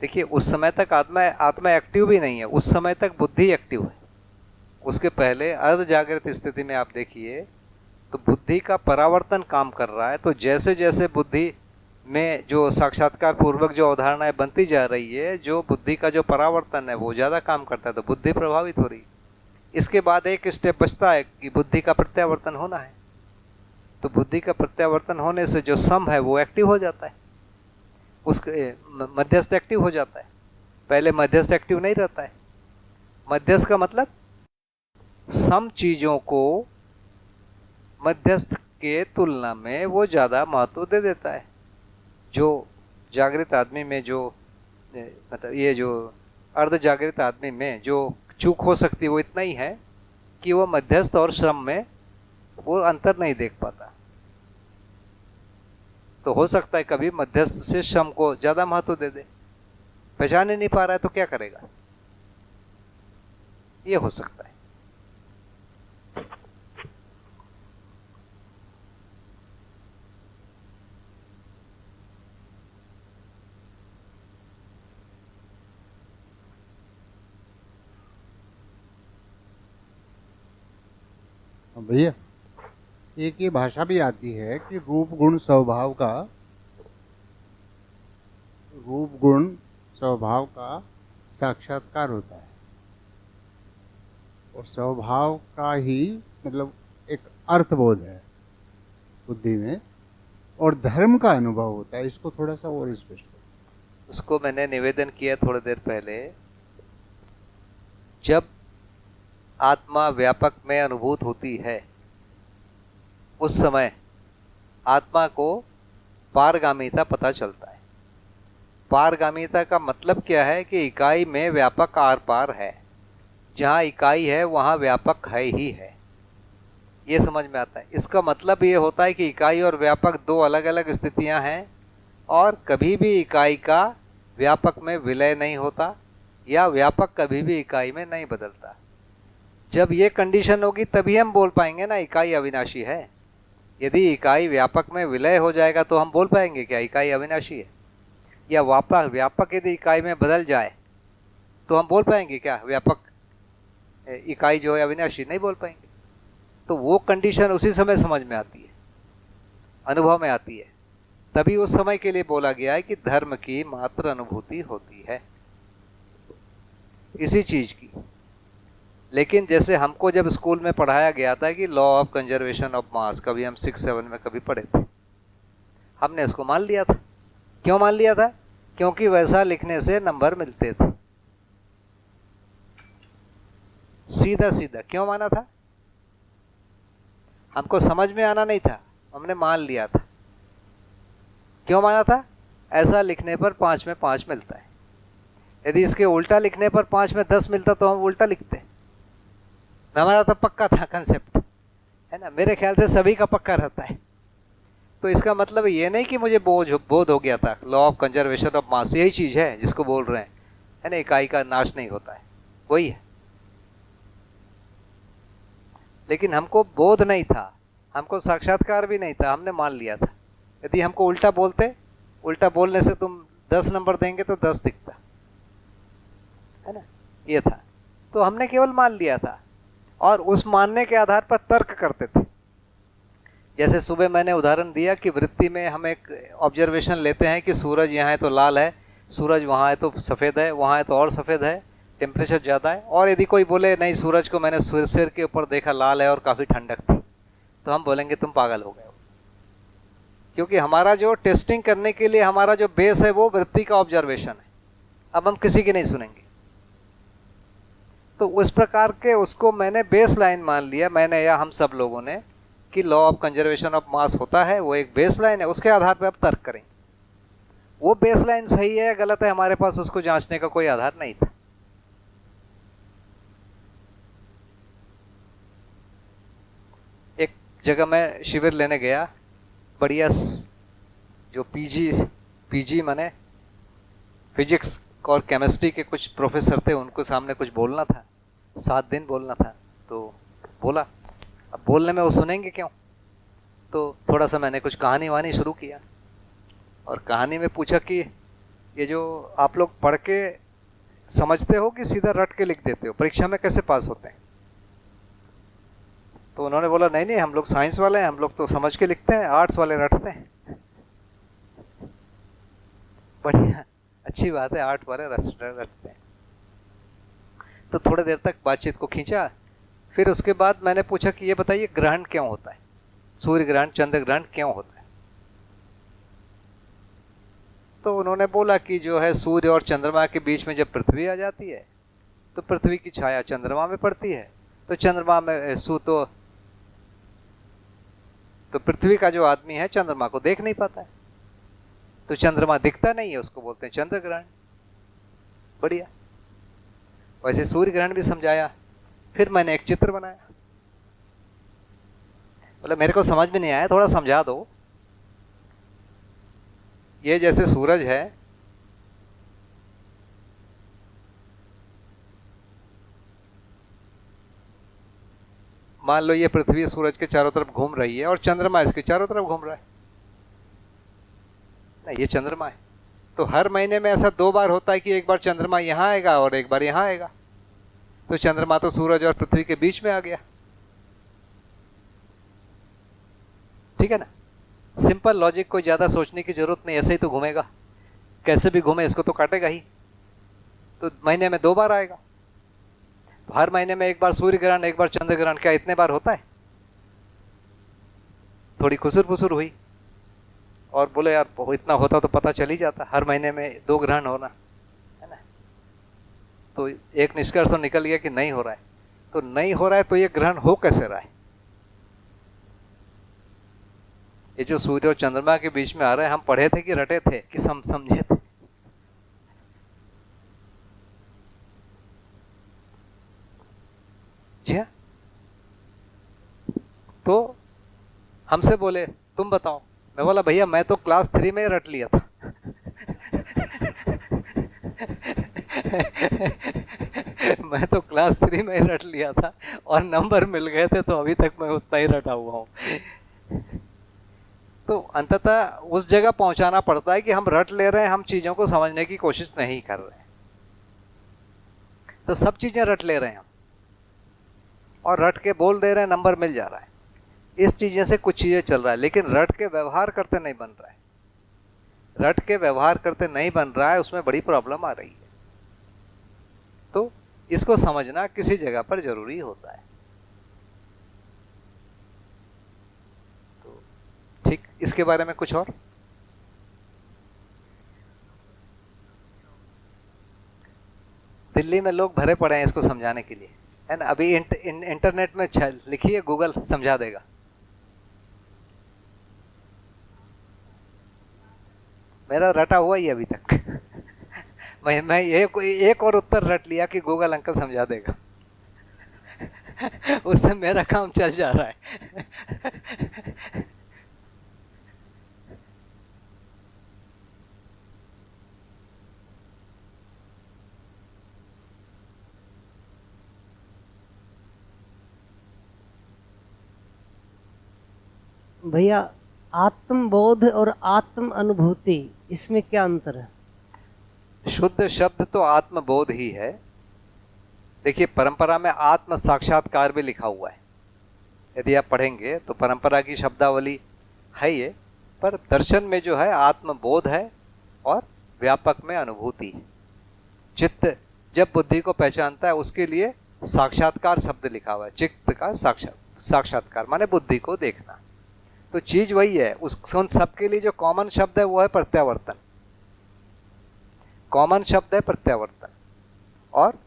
देखिए उस समय तक आत्मा एक्टिव भी नहीं है, उस समय तक बुद्धि एक्टिव है। उसके पहले अर्ध जागृत स्थिति में आप देखिए तो बुद्धि का परावर्तन काम कर रहा है। तो जैसे जैसे बुद्धि में जो साक्षात्कार पूर्वक जो अवधारणाएं बनती जा रही है, जो बुद्धि का जो परावर्तन है वो ज़्यादा काम करता है, तो बुद्धि प्रभावित हो रही है। इसके बाद एक स्टेप बचता है कि बुद्धि का प्रत्यावर्तन होना है। तो बुद्धि का प्रत्यावर्तन होने से जो सम है वो एक्टिव हो जाता है, उसके मध्यस्थ एक्टिव हो जाता है। पहले मध्यस्थ एक्टिव नहीं रहता है। मध्यस्थ का मतलब सम चीज़ों को मध्यस्थ के तुलना में वो ज़्यादा महत्व दे देता है। जो जागृत आदमी में जो मतलब ये जो अर्ध जागृत आदमी में जो चूक हो सकती है वो इतना ही है कि वो मध्यस्थ और श्रम में वो अंतर नहीं देख पाता। तो हो सकता है कभी मध्यस्थ से श्रम को ज़्यादा महत्व दे दे, पहचान ही नहीं पा रहा है तो क्या करेगा, ये हो सकता है। भैया एक ये भाषा भी आती है कि रूप गुण स्वभाव का साक्षात्कार होता है, और स्वभाव का ही मतलब एक अर्थबोध है बुद्धि में, और धर्म का अनुभव होता है। इसको थोड़ा सा और स्पष्ट करो। उसको मैंने निवेदन किया थोड़ी देर पहले। जब आत्मा व्यापक में अनुभूत होती है उस समय आत्मा को पारगामिता पता चलता है। पारगामिता का मतलब क्या है कि इकाई में व्यापक आर पार है, जहाँ इकाई है वहाँ व्यापक है ही है, ये समझ में आता है। इसका मतलब ये होता है कि इकाई और व्यापक दो अलग अलग स्थितियाँ हैं, और कभी भी इकाई का व्यापक में विलय नहीं होता, या व्यापक कभी भी इकाई में नहीं बदलता। जब ये कंडीशन होगी तभी हम बोल पाएंगे ना इकाई अविनाशी है। यदि इकाई व्यापक में विलय हो जाएगा तो हम बोल पाएंगे क्या इकाई अविनाशी है, या व्यापक यदि इकाई में बदल जाए तो हम बोल पाएंगे क्या व्यापक इकाई जो है अविनाशी, नहीं बोल पाएंगे। तो वो कंडीशन उसी समय समझ में आती है, अनुभव में आती है, तभी उस समय के लिए बोला गया है कि धर्म की मात्र अनुभूति होती है इसी चीज की। लेकिन जैसे हमको जब स्कूल में पढ़ाया गया था कि law of conservation of mass, कभी हम 6-7 में कभी पढ़े थे, हमने उसको मान लिया था। क्यों मान लिया था? क्योंकि वैसा लिखने से नंबर मिलते थे। सीधा सीधा क्यों माना था? हमको समझ में आना नहीं था, हमने मान लिया था। क्यों माना था? ऐसा लिखने पर 5 में 5 मिलता है। यदि इसके उल्टा लिखने पर 5 में 10 मिलता तो हम उल्टा लिखते। हमारा तो पक्का था कंसेप्ट, है ना। मेरे ख्याल से सभी का पक्का रहता है। तो इसका मतलब ये नहीं कि मुझे बोध हो गया था। Law of conservation of mass यही चीज़ है जिसको बोल रहे हैं, है ना। इकाई का नाश नहीं होता है, वही है। लेकिन हमको बोध नहीं था, हमको साक्षात्कार भी नहीं था, हमने मान लिया था। यदि हमको उल्टा बोलते, उल्टा बोलने से तुम 10 नंबर देंगे तो 10 दिखता, है ना, ये था। तो हमने केवल मान लिया था, और उस मानने के आधार पर तर्क करते थे। जैसे सुबह मैंने उदाहरण दिया कि वृत्ति में हम एक ऑब्जर्वेशन लेते हैं कि सूरज यहाँ है तो लाल है, सूरज वहाँ है तो सफ़ेद है, वहाँ है तो और सफ़ेद है, टेम्परेचर ज़्यादा है। और यदि कोई बोले नहीं, सूरज को मैंने सिर के ऊपर देखा, लाल है और काफ़ी ठंडक थी, तो हम बोलेंगे तुम पागल हो गए हो। क्योंकि हमारा जो टेस्टिंग करने के लिए हमारा जो बेस है वो वृत्ति का ऑब्जर्वेशन है। अब हम किसी की नहीं सुनेंगे। तो उस प्रकार के उसको मैंने बेस लाइन मान लिया, मैंने या हम सब लोगों ने, कि law of conservation of mass होता है, वो एक बेस लाइन है। उसके आधार पर अब तर्क करेंगे वो बेस लाइन सही है या गलत है, हमारे पास उसको जांचने का कोई आधार नहीं था। जगह मैं शिविर लेने गया, बढ़िया जो पीजी माने फिजिक्स और केमिस्ट्री के कुछ प्रोफेसर थे, उनको सामने कुछ बोलना था, 7 दिन बोलना था। तो बोला, अब बोलने में वो सुनेंगे क्यों, तो थोड़ा सा मैंने कुछ कहानी वानी शुरू किया और कहानी में पूछा कि ये जो आप लोग पढ़ के समझते हो कि सीधा रट के लिख देते हो, परीक्षा में कैसे पास होते हैं? तो उन्होंने बोला नहीं नहीं, हम लोग साइंस वाले हैं, हम लोग तो समझ के लिखते हैं, आर्ट्स वाले रटते हैं। बढ़िया, अच्छी बात है, आर्ट वाले रटते हैं। तो थोड़ी देर तक बातचीत को खींचा। फिर उसके बाद मैंने पूछा कि ये बताइए ग्रहण क्यों होता है, सूर्य ग्रहण चंद्र ग्रहण क्यों होता है? तो उन्होंने बोला कि जो है सूर्य और चंद्रमा के बीच में जब पृथ्वी आ जाती है तो पृथ्वी की छाया चंद्रमा में पड़ती है, तो चंद्रमा में तो पृथ्वी का जो आदमी है चंद्रमा को देख नहीं पाता है, तो चंद्रमा दिखता नहीं है, उसको बोलते हैं चंद्र ग्रहण। बढ़िया। वैसे सूर्य ग्रहण भी समझाया। फिर मैंने एक चित्र बनाया, बोला मेरे को समझ में नहीं आया, थोड़ा समझा दो। ये जैसे सूरज है, मान लो ये पृथ्वी सूरज के चारों तरफ घूम रही है और चंद्रमा इसके चारों तरफ घूम रहा है ना, ये चंद्रमा है। तो हर महीने में ऐसा 2 बार होता है कि एक बार चंद्रमा यहां आएगा और एक बार यहां आएगा, तो चंद्रमा तो सूरज और पृथ्वी के बीच में आ गया। ठीक है ना, सिंपल लॉजिक, कोई ज्यादा सोचने की जरूरत नहीं, ऐसे ही तो घूमेगा, कैसे भी घूमे इसको तो काटेगा ही। तो महीने में 2 बार आएगा, तो हर महीने में एक बार सूर्य ग्रहण एक बार चंद्र ग्रहण, क्या इतने बार होता है? थोड़ी खुसुर फुसुर हुई और बोले यार इतना होता तो पता चल ही जाता, हर महीने में 2 ग्रहण होना है ना। तो एक निष्कर्ष तो निकल गया कि नहीं हो रहा है। तो नहीं हो रहा है तो ये ग्रहण हो कैसे रहा है? ये जो सूर्य और चंद्रमा के बीच में आ रहा है, हम पढ़े थे कि रटे थे कि समझे थे? जी हाँ। तो हमसे बोले तुम बताओ, मैं बोला भैया मैं तो क्लास 3 में रट लिया था। मैं तो क्लास 3 में रट लिया था और नंबर मिल गए थे, तो अभी तक मैं उतना ही रटा हुआ हूं। तो अंततः उस जगह पहुंचाना पड़ता है कि हम रट ले रहे हैं, हम चीजों को समझने की कोशिश नहीं कर रहे हैं। तो सब चीजें रट ले रहे हैं हम और रट के बोल दे रहे हैं, नंबर मिल जा रहा है। इस चीजें से कुछ चीजें चल रहा है, लेकिन रट के व्यवहार करते नहीं बन रहा है। रट के व्यवहार करते नहीं बन रहा है, उसमें बड़ी प्रॉब्लम आ रही है। तो इसको समझना किसी जगह पर जरूरी होता है। तो ठीक, इसके बारे में कुछ और? दिल्ली में लोग भरे पड़े हैं इसको समझाने के लिए, है ना। अभी इंटरनेट में लिखिए, गूगल समझा देगा। मेरा रटा हुआ ही अभी तक। मैं एक और उत्तर रट लिया कि गूगल अंकल समझा देगा। उससे मेरा काम चल जा रहा है। भैया, आत्मबोध और आत्म अनुभूति, इसमें क्या अंतर है? शुद्ध शब्द तो आत्मबोध ही है। देखिए परंपरा में आत्म साक्षात्कार भी लिखा हुआ है, यदि आप पढ़ेंगे तो परंपरा की शब्दावली है ये, पर दर्शन में जो है आत्मबोध है और व्यापक में अनुभूति है। चित्त जब बुद्धि को पहचानता है उसके लिए साक्षात्कार शब्द लिखा हुआ है। चित्त का साक्षात्कार माने बुद्धि को देखना। तो चीज वही है। उन सबके लिए जो कॉमन शब्द है वो है प्रत्यावर्तन। कॉमन शब्द है प्रत्यावर्तन, और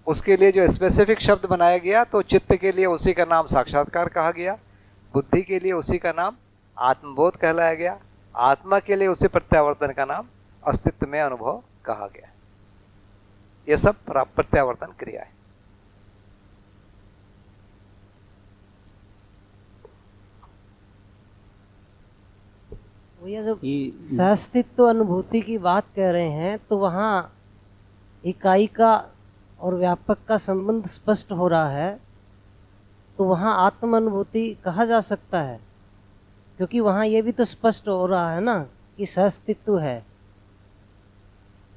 उसके लिए जो स्पेसिफिक शब्द बनाया गया, तो चित्त के लिए उसी का नाम साक्षात्कार कहा गया, बुद्धि के लिए उसी का नाम आत्मबोध कहलाया गया, आत्मा के लिए उसी प्रत्यावर्तन का नाम अस्तित्व में अनुभव कहा गया। यह सब प्रत्यावर्तन क्रिया है। भैया जब सहअस्तित्व अनुभूति की बात कह रहे हैं तो वहाँ इकाई का और व्यापक का संबंध स्पष्ट हो रहा है, तो वहाँ आत्म अनुभूति कहा जा सकता है, क्योंकि वहाँ ये भी तो स्पष्ट हो रहा है ना कि सहअस्तित्व है।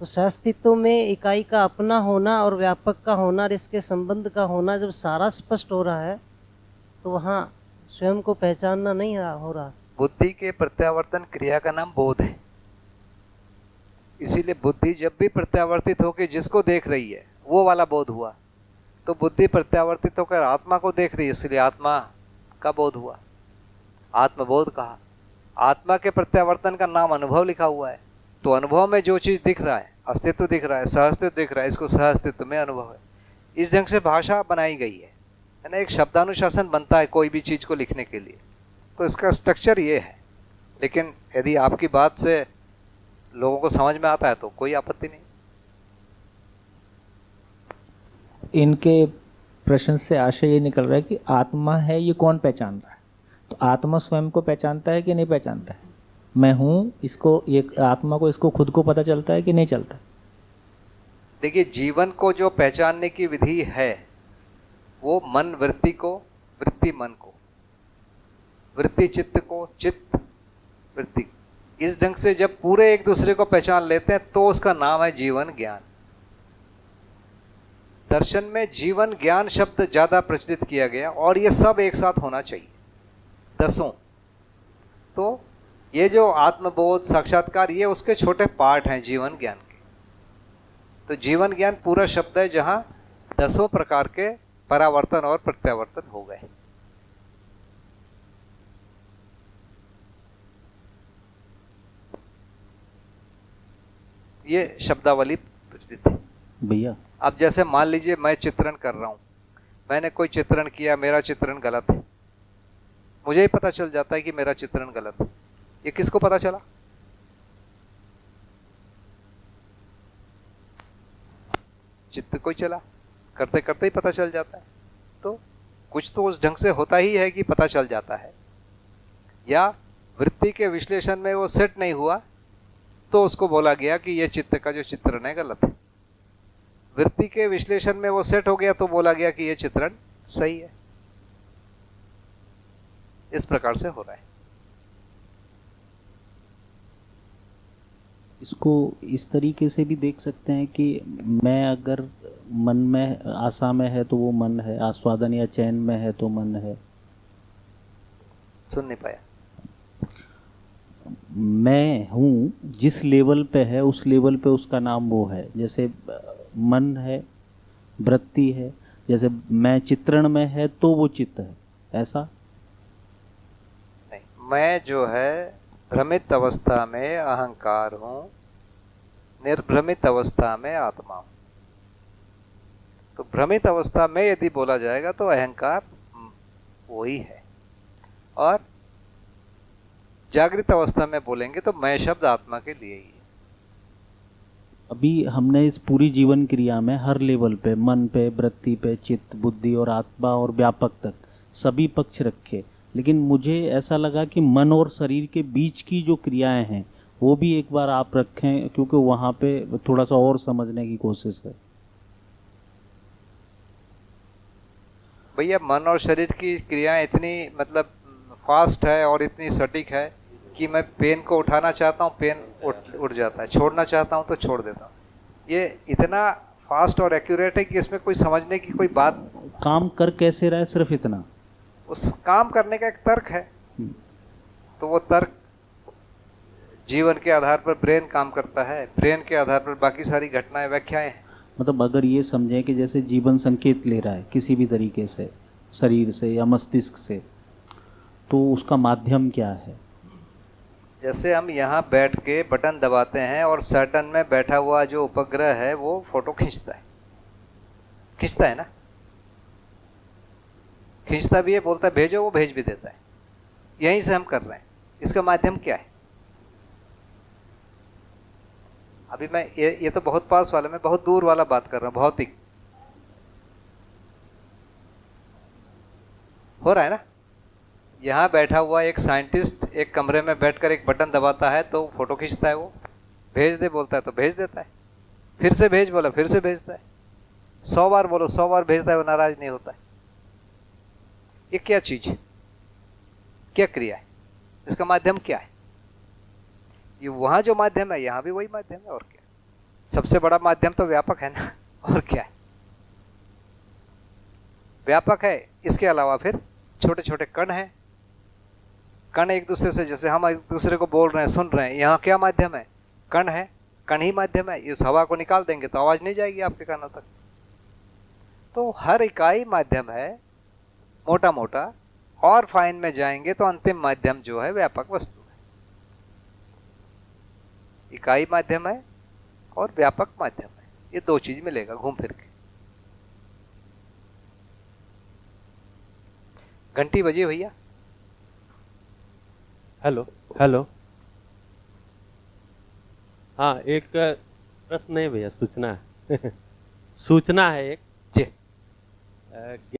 तो सहअस्तित्व में इकाई का अपना होना और व्यापक का होना और इसके संबंध का होना जब सारा स्पष्ट हो रहा है, तो वहाँ स्वयं को पहचानना नहीं हो रहा। बुद्धि के प्रत्यावर्तन क्रिया का नाम बोध है। इसीलिए बुद्धि जब भी प्रत्यावर्तित होकर जिसको देख रही है वो वाला बोध हुआ। तो बुद्धि प्रत्यावर्तित होकर आत्मा को देख रही है, इसलिए आत्मा का बोध हुआ, आत्मबोध कहा। आत्मा के प्रत्यावर्तन का नाम अनुभव लिखा हुआ है। तो अनुभव में जो चीज दिख रहा है, अस्तित्व दिख रहा है, सहअस्तित्व दिख रहा है, इसको सहअस्तित्व में अनुभव है। इस ढंग से भाषा बनाई गई है ना। एक शब्दानुशासन बनता है कोई भी चीज को लिखने के लिए, तो इसका स्ट्रक्चर ये है। लेकिन यदि आपकी बात से लोगों को समझ में आता है तो कोई आपत्ति नहीं। इनके प्रश्न से आशय ये निकल रहा है कि आत्मा है ये कौन पहचान रहा है। तो आत्मा स्वयं को पहचानता है कि नहीं पहचानता है? मैं हूँ, इसको, ये आत्मा को, इसको खुद को पता चलता है कि नहीं चलता? देखिए, जीवन को जो पहचानने की विधि है वो मन वृत्ति को, वृत्ति मन को, वृत्ति चित्त को, चित्त वृत्ति। इस ढंग से जब पूरे एक दूसरे को पहचान लेते हैं तो उसका नाम है जीवन ज्ञान। दर्शन में जीवन ज्ञान शब्द ज्यादा प्रचलित किया गया और ये सब एक साथ होना चाहिए, दसों। तो ये जो आत्मबोध, साक्षात्कार, ये उसके छोटे पार्ट हैं जीवन ज्ञान के। तो जीवन ज्ञान पूरा शब्द है जहां दसों प्रकार के परावर्तन और प्रत्यावर्तन हो गए। ये शब्दावली प्रचलित है भैया। अब जैसे मान लीजिए मैं चित्रण कर रहा हूं, मैंने कोई चित्रण किया, मेरा चित्रण गलत है, मुझे ही पता चल जाता है कि मेरा चित्रण गलत है। ये किसको पता चला? चित्त को ही चला, करते करते ही पता चल जाता है। तो कुछ तो उस ढंग से होता ही है कि पता चल जाता है। या वृत्ति के विश्लेषण में वो सेट नहीं हुआ तो उसको बोला गया कि ये चित्त का जो चित्रण है गलत है। वृत्ति के विश्लेषण में वो सेट हो गया तो बोला गया कि ये चित्रण सही है। इस प्रकार से हो रहा है। इसको इस तरीके से भी देख सकते हैं कि मैं अगर मन में आशा में है तो वो मन है, आस्वादन या चैन में है तो मन है। सुन नहीं पाया। मैं हूँ जिस लेवल पे है उस लेवल पे उसका नाम वो है। जैसे मन है, वृत्ति है, जैसे मैं चित्रण में है तो वो चित्त है, ऐसा नहीं। मैं जो है भ्रमित अवस्था में अहंकार हूं, निर्भ्रमित अवस्था में आत्मा हूं। तो भ्रमित अवस्था में यदि बोला जाएगा तो अहंकार वही है, और जागृत अवस्था में बोलेंगे तो मैं शब्द आत्मा के लिए ही है। अभी हमने इस पूरी जीवन क्रिया में हर लेवल पे, मन पे, वृत्ति पे, चित्त, बुद्धि और आत्मा और व्यापक तक सभी पक्ष रखे, लेकिन मुझे ऐसा लगा कि मन और शरीर के बीच की जो क्रियाएं हैं वो भी एक बार आप रखें, क्योंकि वहाँ पे थोड़ा सा और समझने की कोशिश है। भैया, मन और शरीर की क्रियाएं इतनी मतलब फास्ट है और इतनी सटीक है कि मैं पेन को उठाना चाहता हूँ, पेन उठ जाता है, छोड़ना चाहता हूँ तो छोड़ देता हूँ। ये इतना फास्ट और एक्यूरेट है कि इसमें कोई समझने की कोई बात। काम कर कैसे रहा है, सिर्फ इतना। उस काम करने का एक तर्क है, तो वो तर्क जीवन के आधार पर ब्रेन काम करता है, ब्रेन के आधार पर बाकी सारी घटनाएं, व्याख्याएं हैं। मतलब अगर ये समझें कि जैसे जीवन संकेत ले रहा है किसी भी तरीके से, शरीर से या मस्तिष्क से, तो उसका माध्यम क्या है? जैसे हम यहाँ बैठ के बटन दबाते हैं और सैटर्न में बैठा हुआ जो उपग्रह है वो फोटो खींचता है ना, खींचता भी है, बोलता है भेजो, वो भेज भी देता है। यहीं से हम कर रहे हैं। इसका माध्यम क्या है? अभी मैं ये तो बहुत पास वाला, मैं बहुत दूर वाला बात कर रहा हूँ। भौतिक हो रहा है ना, यहाँ बैठा हुआ एक साइंटिस्ट एक कमरे में बैठकर एक बटन दबाता है तो फोटो खींचता है, वो भेज दे बोलता है तो भेज देता है, फिर से भेज बोला फिर से भेजता है, 100 बार बोलो 100 बार भेजता है, वो नाराज नहीं होता है। ये क्या चीज है, क्या क्रिया है, इसका माध्यम क्या है? ये वहां जो माध्यम है यहाँ भी वही माध्यम है, और क्या? सबसे बड़ा माध्यम तो व्यापक है ना, और क्या है? व्यापक है, इसके अलावा फिर छोटे छोटे कण हैं, कण एक दूसरे से, जैसे हम एक दूसरे को बोल रहे हैं सुन रहे हैं, यहाँ क्या माध्यम है? कण है, कण ही माध्यम है। इस हवा को निकाल देंगे तो आवाज नहीं जाएगी आपके कानों तक। तो हर इकाई माध्यम है मोटा मोटा, और फाइन में जाएंगे तो अंतिम माध्यम जो है व्यापक वस्तु है। इकाई माध्यम है और व्यापक माध्यम है, ये दो चीज मिलेगा घूम फिर के। घंटी बजी भैया। हेलो हेलो, हाँ एक प्रश्न है भैया, सूचना है सूचना है एक जी।